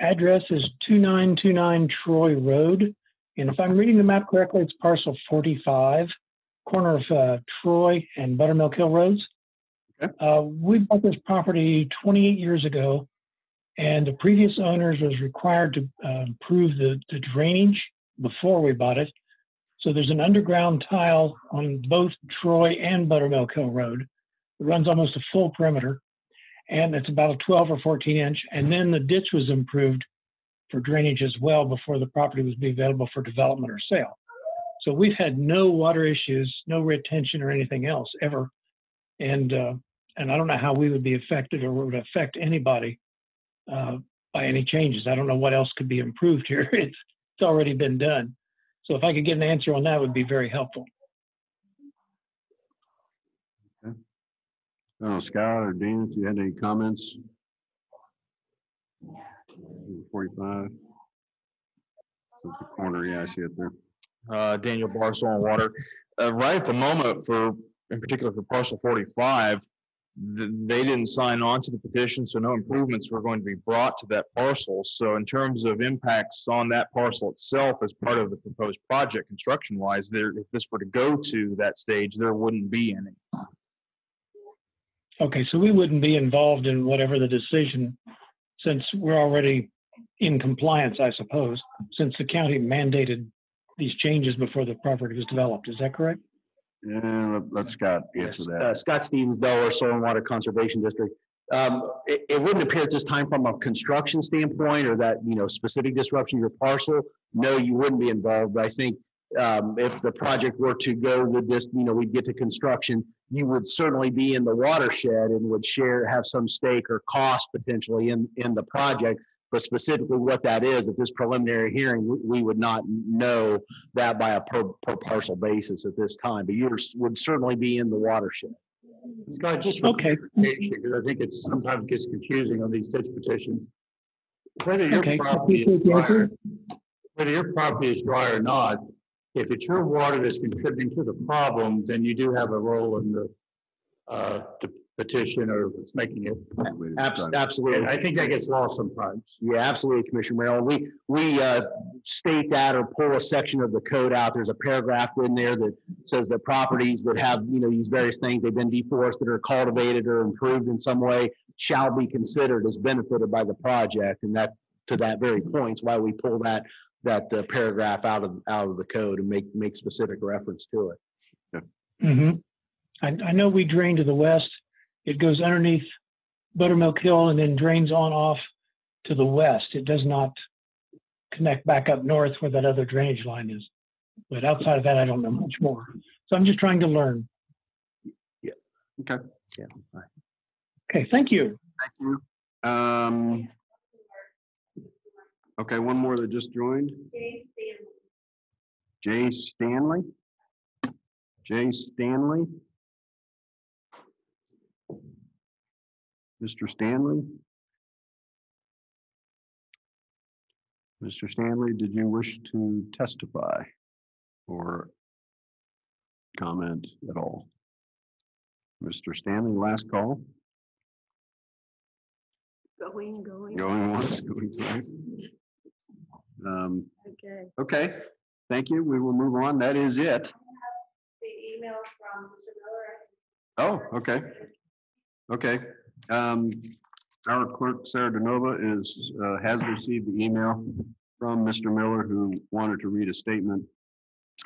Address is 2929 Troy Road. And if I'm reading the map correctly, it's parcel 45, corner of Troy and Buttermilk Hill Roads. We bought this property 28 years ago, and the previous owners was required to improve the drainage before we bought it. So there's an underground tile on both Troy and Buttermilk Hill Road. It runs almost a full perimeter, and it's about a 12 or 14 inch. And then the ditch was improved for drainage as well before the property was be available for development or sale. So we've had no water issues, no retention or anything else ever. And I don't know how we would be affected or would affect anybody by any changes. I don't know what else could be improved here. It's already been done. So if I could get an answer on that, would be very helpful. Okay. I don't know, Scott or Dean, if you had any comments? 45. It's the corner, yeah, I see it there. Daniel Barsoil and Water. Right at the moment, in particular for parcel 45, they didn't sign on to the petition, so no improvements were going to be brought to that parcel. So in terms of impacts on that parcel itself as part of the proposed project construction-wise, if this were to go to that stage, there wouldn't be any. Okay, so we wouldn't be involved in whatever the decision, since we're already in compliance, I suppose, since the county mandated these changes before the property was developed. Is that correct? Yeah, let Scott Yes, answer that. Scott Stevens, Delaware Soil and Water Conservation District. It wouldn't appear at this time from a construction standpoint or that, specific disruption to your parcel. No, you wouldn't be involved. But I think if the project were to go we'd get to construction, you would certainly be in the watershed and would have some stake or cost potentially in the project. But specifically what that is at this preliminary hearing, we would not know that by a per parcel basis at this time, but you would certainly be in the watershed. Scott, just Okay. because I think it sometimes gets confusing on these ditch petitions. Whether your Okay. property is Appreciate the dry, answer. whether your property is dry or not, if it's your water that's contributing to the problem, then you do have a role in the petition or it's making it. Absolutely. And I think that gets lost sometimes. Yeah, absolutely, Commissioner Merrill. We state that or pull a section of the code out. There's a paragraph in there that says that properties that have, these various things, they've been deforested or cultivated or improved in some way shall be considered as benefited by the project. And that, to that very point, is why we pull that paragraph out of the code and make specific reference to it. Mm-hmm. I know we drain to the west. It goes underneath Buttermilk Hill and then drains on off to the west. It does not connect back up north where that other drainage line is. But outside of that, I don't know much more. So I'm just trying to learn. Yeah. Okay. Yeah. Okay. Thank you. Thank you. Okay, one more that just joined. Jay Stanley. Jay Stanley. Mr. Stanley. Mr. Stanley, did you wish to testify or comment at all? Mr. Stanley, last call. Going. Going once, going twice. Okay. Okay, thank you. We will move on. That is it. The email from Mr. Miller. Oh, okay. Okay. Our clerk, Sarah DeNova, has received the email from Mr. Miller, who wanted to read a statement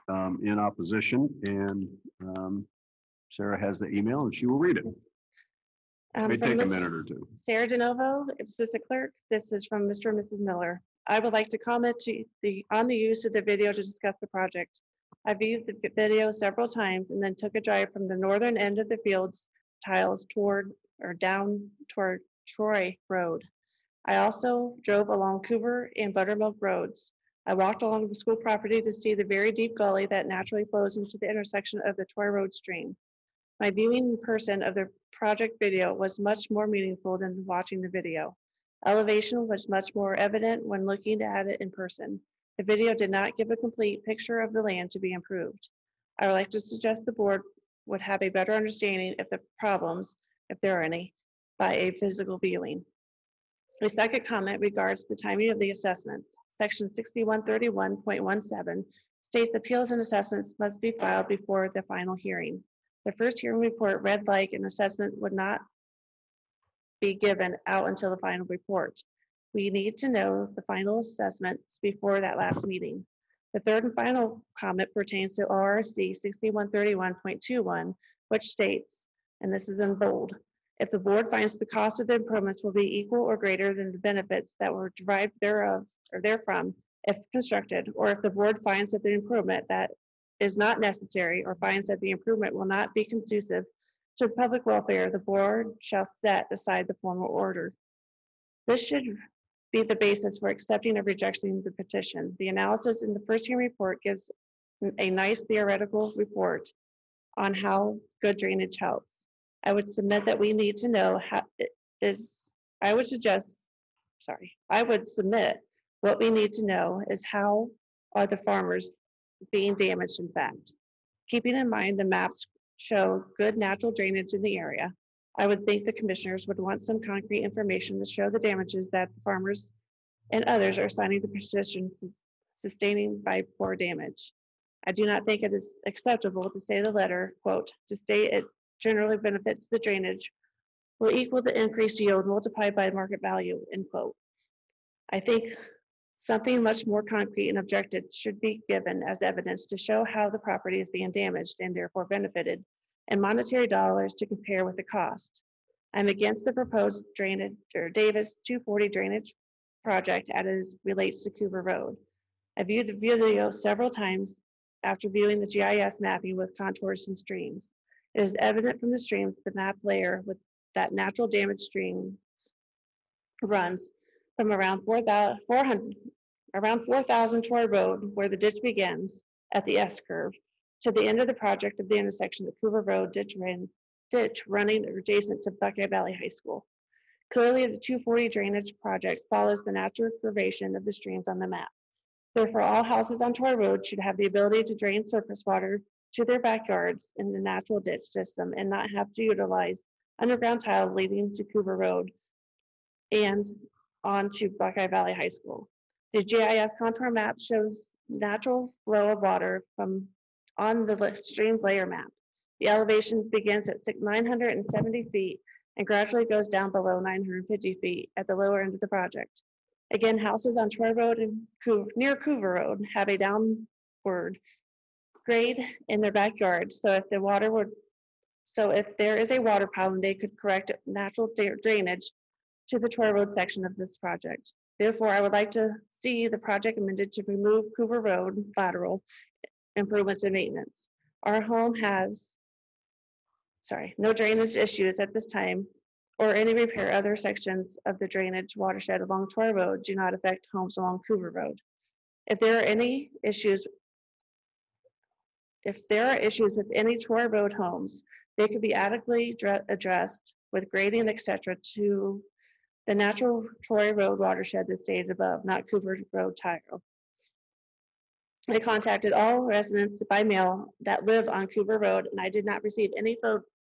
in opposition, and Sarah has the email and she will read it. It may take a minute or two. Sarah DeNovo, Assistant Clerk. This is from Mr. and Mrs. Miller. I would like to comment on the use of the video to discuss the project. I viewed the video several times and then took a drive from the northern end of the fields tiles down toward Troy Road. I also drove along Coover and Buttermilk Roads. I walked along the school property to see the very deep gully that naturally flows into the intersection of the Troy Road stream. My viewing in person of the project video was much more meaningful than watching the video. Elevation was much more evident when looking at it in person. The video did not give a complete picture of the land to be improved. I would like to suggest the board would have a better understanding of the problems, if there are any, by a physical viewing. A second comment regards the timing of the assessments. Section 6131.17 states appeals and assessments must be filed before the final hearing. The first hearing report read like an assessment would not be given out until the final report. We need to know the final assessments before that last meeting. The third and final comment pertains to ORC 6131.21, which states, and this is in bold, if the board finds the cost of the improvements will be equal or greater than the benefits that were derived thereof or therefrom, if constructed, or if the board finds that the improvement that is not necessary or finds that the improvement will not be conducive to public welfare, the board shall set aside the formal order. This should be the basis for accepting or rejecting the petition. The analysis in the first hearing report gives a nice theoretical report on how good drainage helps. I would submit that we need to know I would submit what we need to know is how are the farmers being damaged in fact. Keeping in mind the maps show good natural drainage in the area, I would think the commissioners would want some concrete information to show the damages that the farmers and others are signing the petition sustaining by poor damage. I do not think it is acceptable to say the letter, quote, to state it generally benefits the drainage will equal the increased yield multiplied by market value, end quote. I think something much more concrete and objective should be given as evidence to show how the property is being damaged and therefore benefited, and monetary dollars to compare with the cost. I'm against the proposed drainage or Davis 240 drainage project as it relates to Coover Road. I viewed the video several times after viewing the GIS mapping with contours and streams. It is evident from the streams the map layer with that natural damage streams runs from around 4,000 Troy Road, where the ditch begins at the S curve, to the end of the project of the intersection of Coover Road ditch running adjacent to Buckeye Valley High School. Clearly, the 240 drainage project follows the natural curvation of the streams on the map. Therefore, all houses on Troy Road should have the ability to drain surface water to their backyards in the natural ditch system and not have to utilize underground tiles leading to Coover Road and on to Buckeye Valley High School. The GIS contour map shows natural flow of water from on the stream's layer map. The elevation begins at 970 feet and gradually goes down below 950 feet at the lower end of the project. Again, houses on Troy Road and near Coover Road have a downward grade in their backyard. So if there is a water problem, they could correct natural drainage to the Troy Road section of this project. Therefore, I would like to see the project amended to remove Coover Road lateral improvements and maintenance. Our home has, no drainage issues at this time, or any repair other sections of the drainage watershed along Troy Road do not affect homes along Coover Road. If there are issues with any Troy Road homes, they could be adequately addressed with grading, etc., to the natural Troy Road watershed that's stated above, not Coover Road tile. I contacted all residents by mail that live on Coover Road, and I did not receive any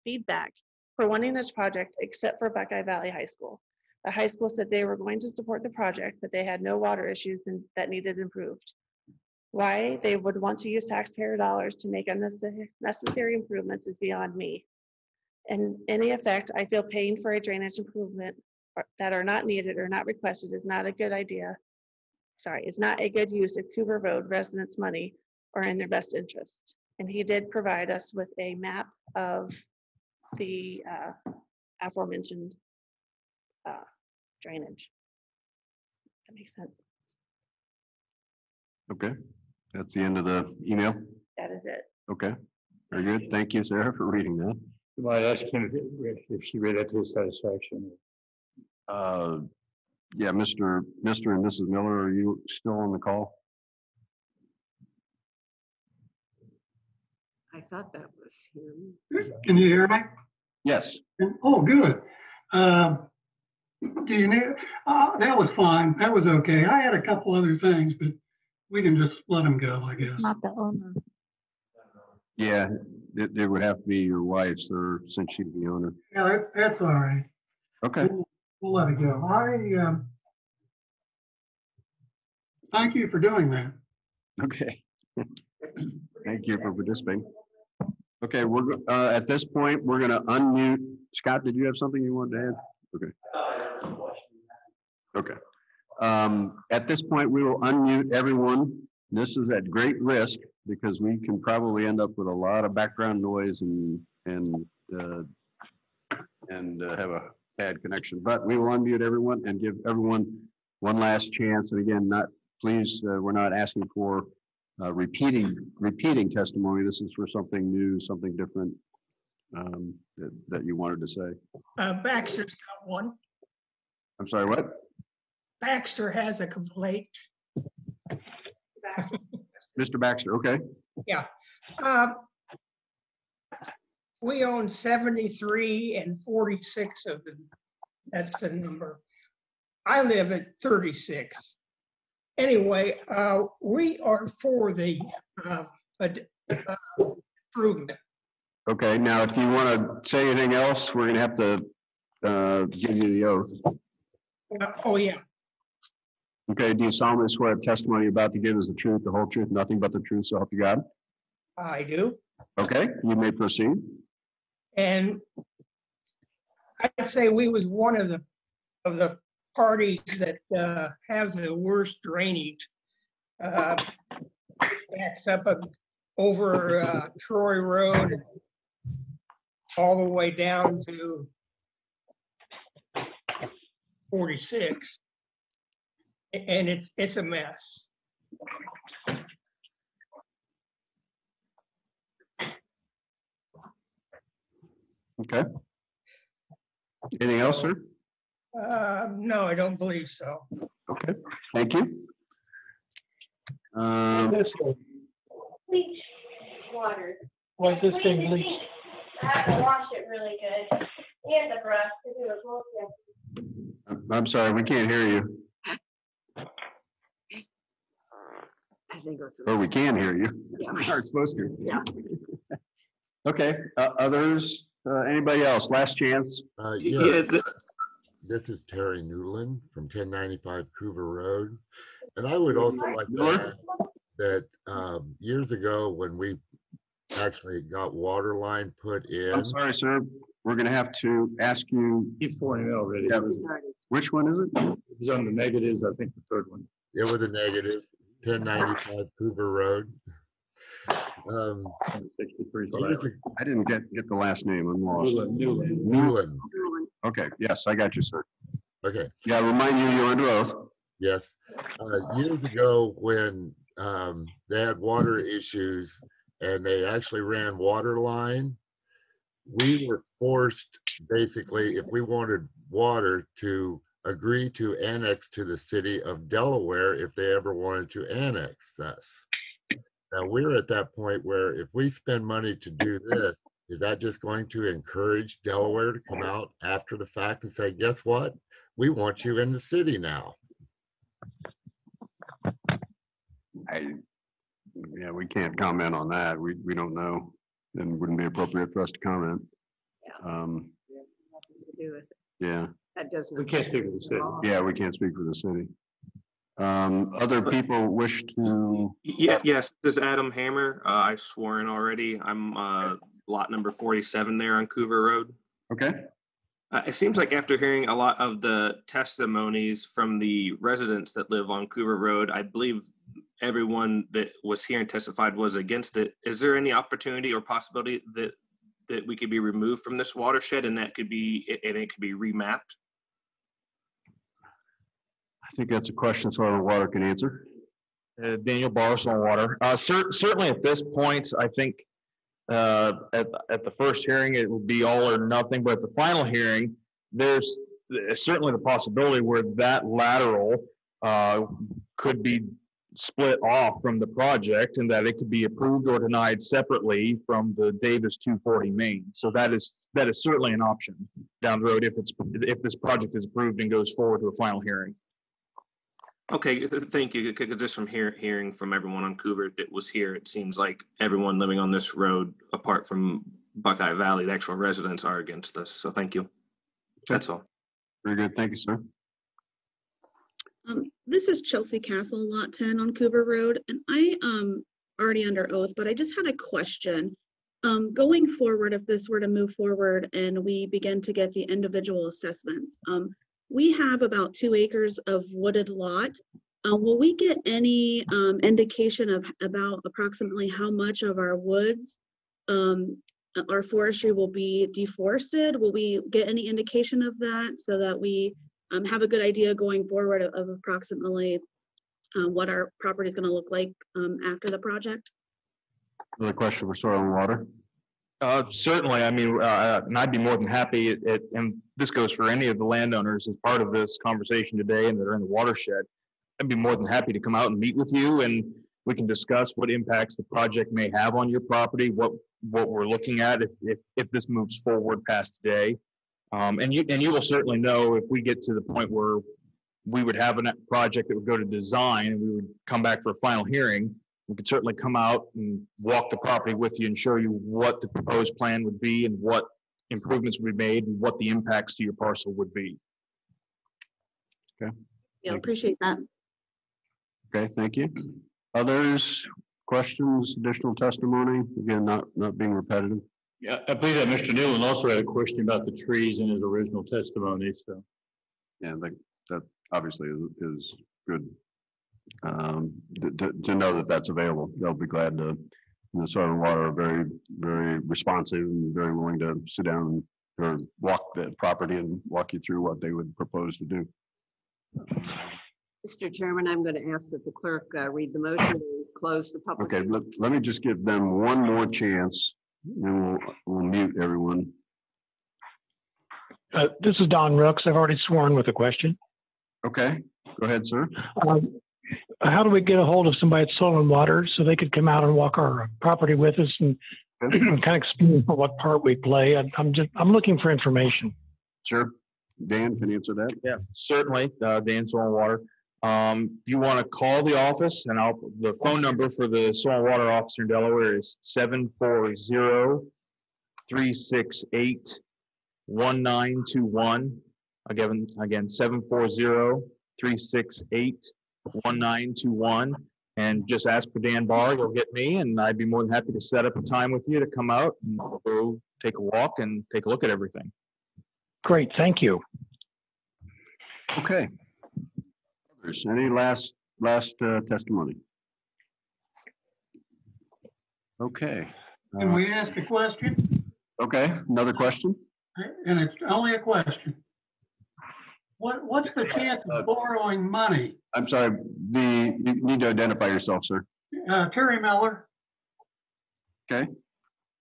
feedback for wanting this project except for Buckeye Valley High School. The high school said they were going to support the project, but they had no water issues that needed improved. Why they would want to use taxpayer dollars to make unnecessary improvements is beyond me. In any effect, I feel paying for a drainage improvement that are not needed or not requested is not a good idea. It's not a good use of Coover Road residents' money or in their best interest. And he did provide us with a map of the aforementioned drainage. That makes sense. Okay, that's the end of the email. That is it. Okay, very good. Thank you, Sarah, for reading that. You might ask him if she read that to his satisfaction. Yeah, Mr. and Mrs. Miller, are you still on the call? I thought that was him. Can you hear me? Yes. Oh, good. Do you need, that was fine. That was okay. I had a couple other things, but we can just let them go, I guess. Not the owner. Yeah, it would have to be your wife, sir, since she's the owner. Yeah, that's all right. Okay. We'll let it go. Thank you for doing that. Okay. Thank you for participating. Okay, we're at this point, we're going to unmute. Scott, did you have something you wanted to add? Okay. Okay. At this point, we will unmute everyone. This is at great risk because we can probably end up with a lot of background noise and have a bad connection. But we will unmute everyone and give everyone one last chance. And again, please, we're not asking for repeating testimony. This is for something new, something different that you wanted to say. Baxter's got one. I'm sorry, what? Baxter has a complaint. Mr. Baxter, okay. Yeah. We own 73 and 46 of them. That's the number. I live at 36. Anyway, we are for the improvement. Okay, now if you want to say anything else, we're going to have to give you the oath. Oh, yeah. Okay, do you solemnly swear the testimony you're about to give is the truth, the whole truth, nothing but the truth, so help you God? I do. Okay, you may proceed. And I'd say we was one of the parties that have the worst drainage backs up over Troy Road all the way down to 46. And it's a mess. Okay. Anything else, sir? No, I don't believe so. Okay, thank you. Bleach water. Why is this thing leaked? I have to wash it really good. And the brush to do it mostly. I'm sorry, we can't hear you. I think it's. Or we can hear you. Yeah. We aren't supposed to. Yeah. Okay, others, anybody else? Last chance. Yeah, this is Terry Newland from 1095 Coover Road. And I would also like to add that years ago when we actually got water line put in. I'm sorry, sir. We're going to have to ask you. Keep pouring it already. Yeah. Which one is it? It was on the negatives, I think the third one. It was a negative, 1095 Coover Road. 63. I didn't get the last name. I'm lost. Newland. Okay, yes, I got you, sir. Okay. Yeah, remind you, you're under oath. Yes. Years ago, when they had water issues and they actually ran water line, we were forced, basically, if we wanted water, to agree to annex to the city of Delaware if they ever wanted to annex us. Now, we're at that point where if we spend money to do this, is that just going to encourage Delaware to come out after the fact and say, guess what? We want you in the city now. Yeah, we can't comment on that. We don't know, and wouldn't be appropriate for us to comment. To do with it. Yeah. That doesn't. We can't speak for the city. Yeah, we can't speak for the city. Other people wish to. Yes, this is Adam Hammer. I've sworn already. I'm lot number 47 there on Coover Road. Okay. It seems like after hearing a lot of the testimonies from the residents that live on Coover Road, I believe everyone that was here and testified was against it. Is there any opportunity or possibility that we could be removed from this watershed and it could be remapped? I think that's a question Soil and Water can answer. Daniel Barson on Water. Certainly at this point, I think at the first hearing, it would be all or nothing, but at the final hearing, there's certainly the possibility where that lateral could be split off from the project and that it could be approved or denied separately from the Davis 240 main. So that is certainly an option down the road if this project is approved and goes forward to a final hearing. Okay, thank you. Just from hearing from everyone on Coover that was here, it seems like everyone living on this road, apart from Buckeye Valley, the actual residents, are against this. So thank you. That's all. Very good. Thank you, sir. This is Chelsea Castle, Lot 10 on Coover Road, and I already under oath, but I just had a question. Going forward, if this were to move forward and we begin to get the individual assessments, we have about 2 acres of wooded lot. Will we get any indication of about approximately how much of our woods, our forestry will be deforested? Will we get any indication of that so that we have a good idea going forward of approximately what our property is going to look like after the project? Another question for Soil and Water. Certainly, I mean, and I'd be more than happy, and this goes for any of the landowners as part of this conversation today and that are in the watershed, I'd be more than happy to come out and meet with you and we can discuss what impacts the project may have on your property, what we're looking at if this moves forward past today. And you will certainly know if we get to the point where we would have a project that would go to design and we would come back for a final hearing. We could certainly come out and walk the property with you and show you what the proposed plan would be and what improvements would be made and what the impacts to your parcel would be. Okay. Yeah, appreciate that. Okay, thank you. Others, questions, additional testimony? Again, not being repetitive. Yeah, I believe that Mr. Newland also had a question about the trees in his original testimony, so. Yeah, that obviously is good. To know that that's available. They'll be glad to, Soil and Water are very, very responsive and very willing to sit down or walk the property and walk you through what they would propose to do. Mr. Chairman, I'm going to ask that the clerk read the motion and close the public. Okay, let me just give them one more chance, and we'll mute everyone. This is Don Rooks. I've already sworn with a question. Okay, go ahead, sir. How do we get a hold of somebody at Soil and Water so they could come out and walk our property with us and kind of explain what part we play? I'm looking for information. Sure. Dan can answer that. Yeah, certainly. Dan, Soil and Water. If you want to call the office, and the phone number for the Soil and Water officer in Delaware is 740-368-1921. Again, 740-368-1921. And just ask for Dan Barr, you'll get me, and I'd be more than happy to set up a time with you to come out and go take a walk and take a look at everything. Great, thank you. Okay. Others, any last testimony? Okay. Can we ask a question? Okay, another question? And it's only a question. What's the chance of borrowing money? I'm sorry, you need to identify yourself, sir. Terry Miller. Okay.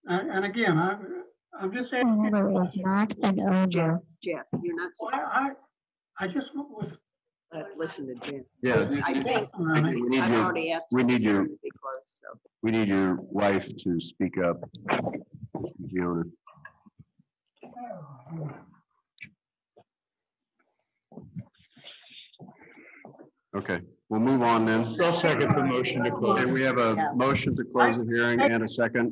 And again, I'm just asking. Miller is not an owner. Jeff, you're not. I just was. Listen to Jen. Yeah. I think I've already asked. We need your. to be closed, so. We need your wife to speak up. The owner. Okay, we'll move on then. I'll second the motion to close. Okay, we have a motion to close the hearing and a second.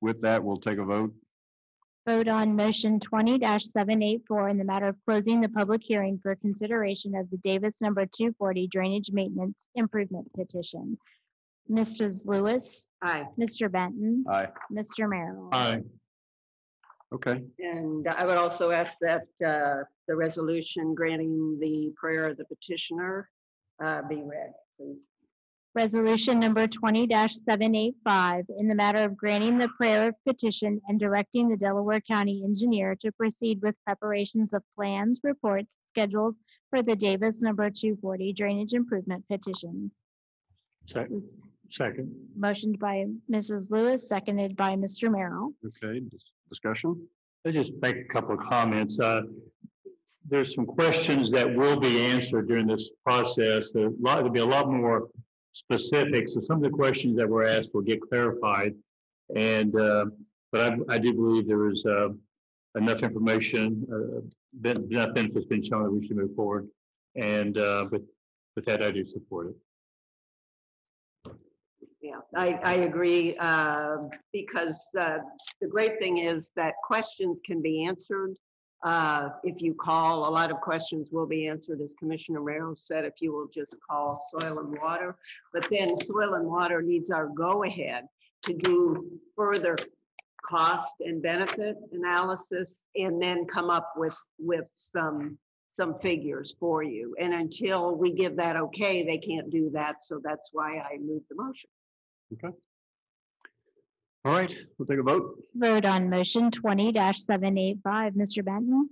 With that, we'll take a vote. Vote on motion 20-784 in the matter of closing the public hearing for consideration of the Davis number 240 drainage maintenance improvement petition. Mrs. Lewis. Aye. Mr. Benton. Aye. Mr. Merrill. Aye. Okay. And I would also ask that the resolution granting the prayer of the petitioner be read, please. Resolution number 20-785 in the matter of granting the prayer of petition and directing the Delaware County engineer to proceed with preparations of plans, reports, schedules for the Davis number 240 drainage improvement petition. Second. Motioned by Mrs. Lewis, seconded by Mr. Merrill. Okay, discussion? I just make a couple of comments. There's some questions that will be answered during this process. There'll be a lot more specifics. So some of the questions that were asked will get clarified. And but I do believe there is enough information, enough benefits been shown that we should move forward. And but with that, I do support it. Yeah, I agree, because the great thing is that questions can be answered. If you call, a lot of questions will be answered, as Commissioner Merrill said, if you will just call Soil and Water. But then Soil and Water needs our go-ahead to do further cost and benefit analysis and then come up with some figures for you. And until we give that okay, they can't do that. So that's why I moved the motion. Okay. All right, we'll take a vote. Vote on motion 20-785. Mr. Benton?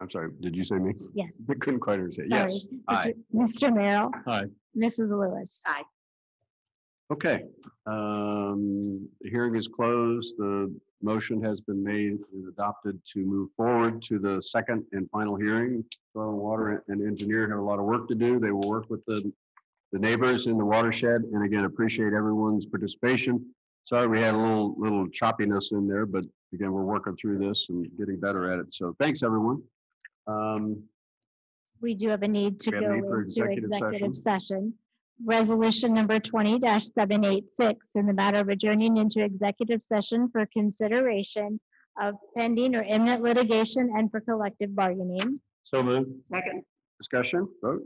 I'm sorry, did you say me? Yes. I couldn't quite understand. Yes. Sorry. Mr. Merrill? Aye. Mrs. Lewis? Aye. Okay. The hearing is closed. The motion has been made and adopted to move forward to the second and final hearing. Soil and Water and Engineer have a lot of work to do. They will work with the neighbors in the watershed. And again, appreciate everyone's participation. Sorry, we had a little choppiness in there, but again, we're working through this and getting better at it. So thanks, everyone. We do have a need to We have a go need for into executive executive session. Resolution number 20-786 in the matter of adjourning into executive session for consideration of pending or imminent litigation and for collective bargaining. So moved. Second. Discussion, vote.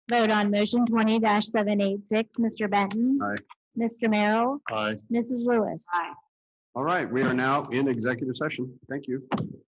Vote on motion 20-786. Mr. Benton? Aye. Mr. Merrill? Aye. Mrs. Lewis? Aye. All right, we are now in executive session. Thank you.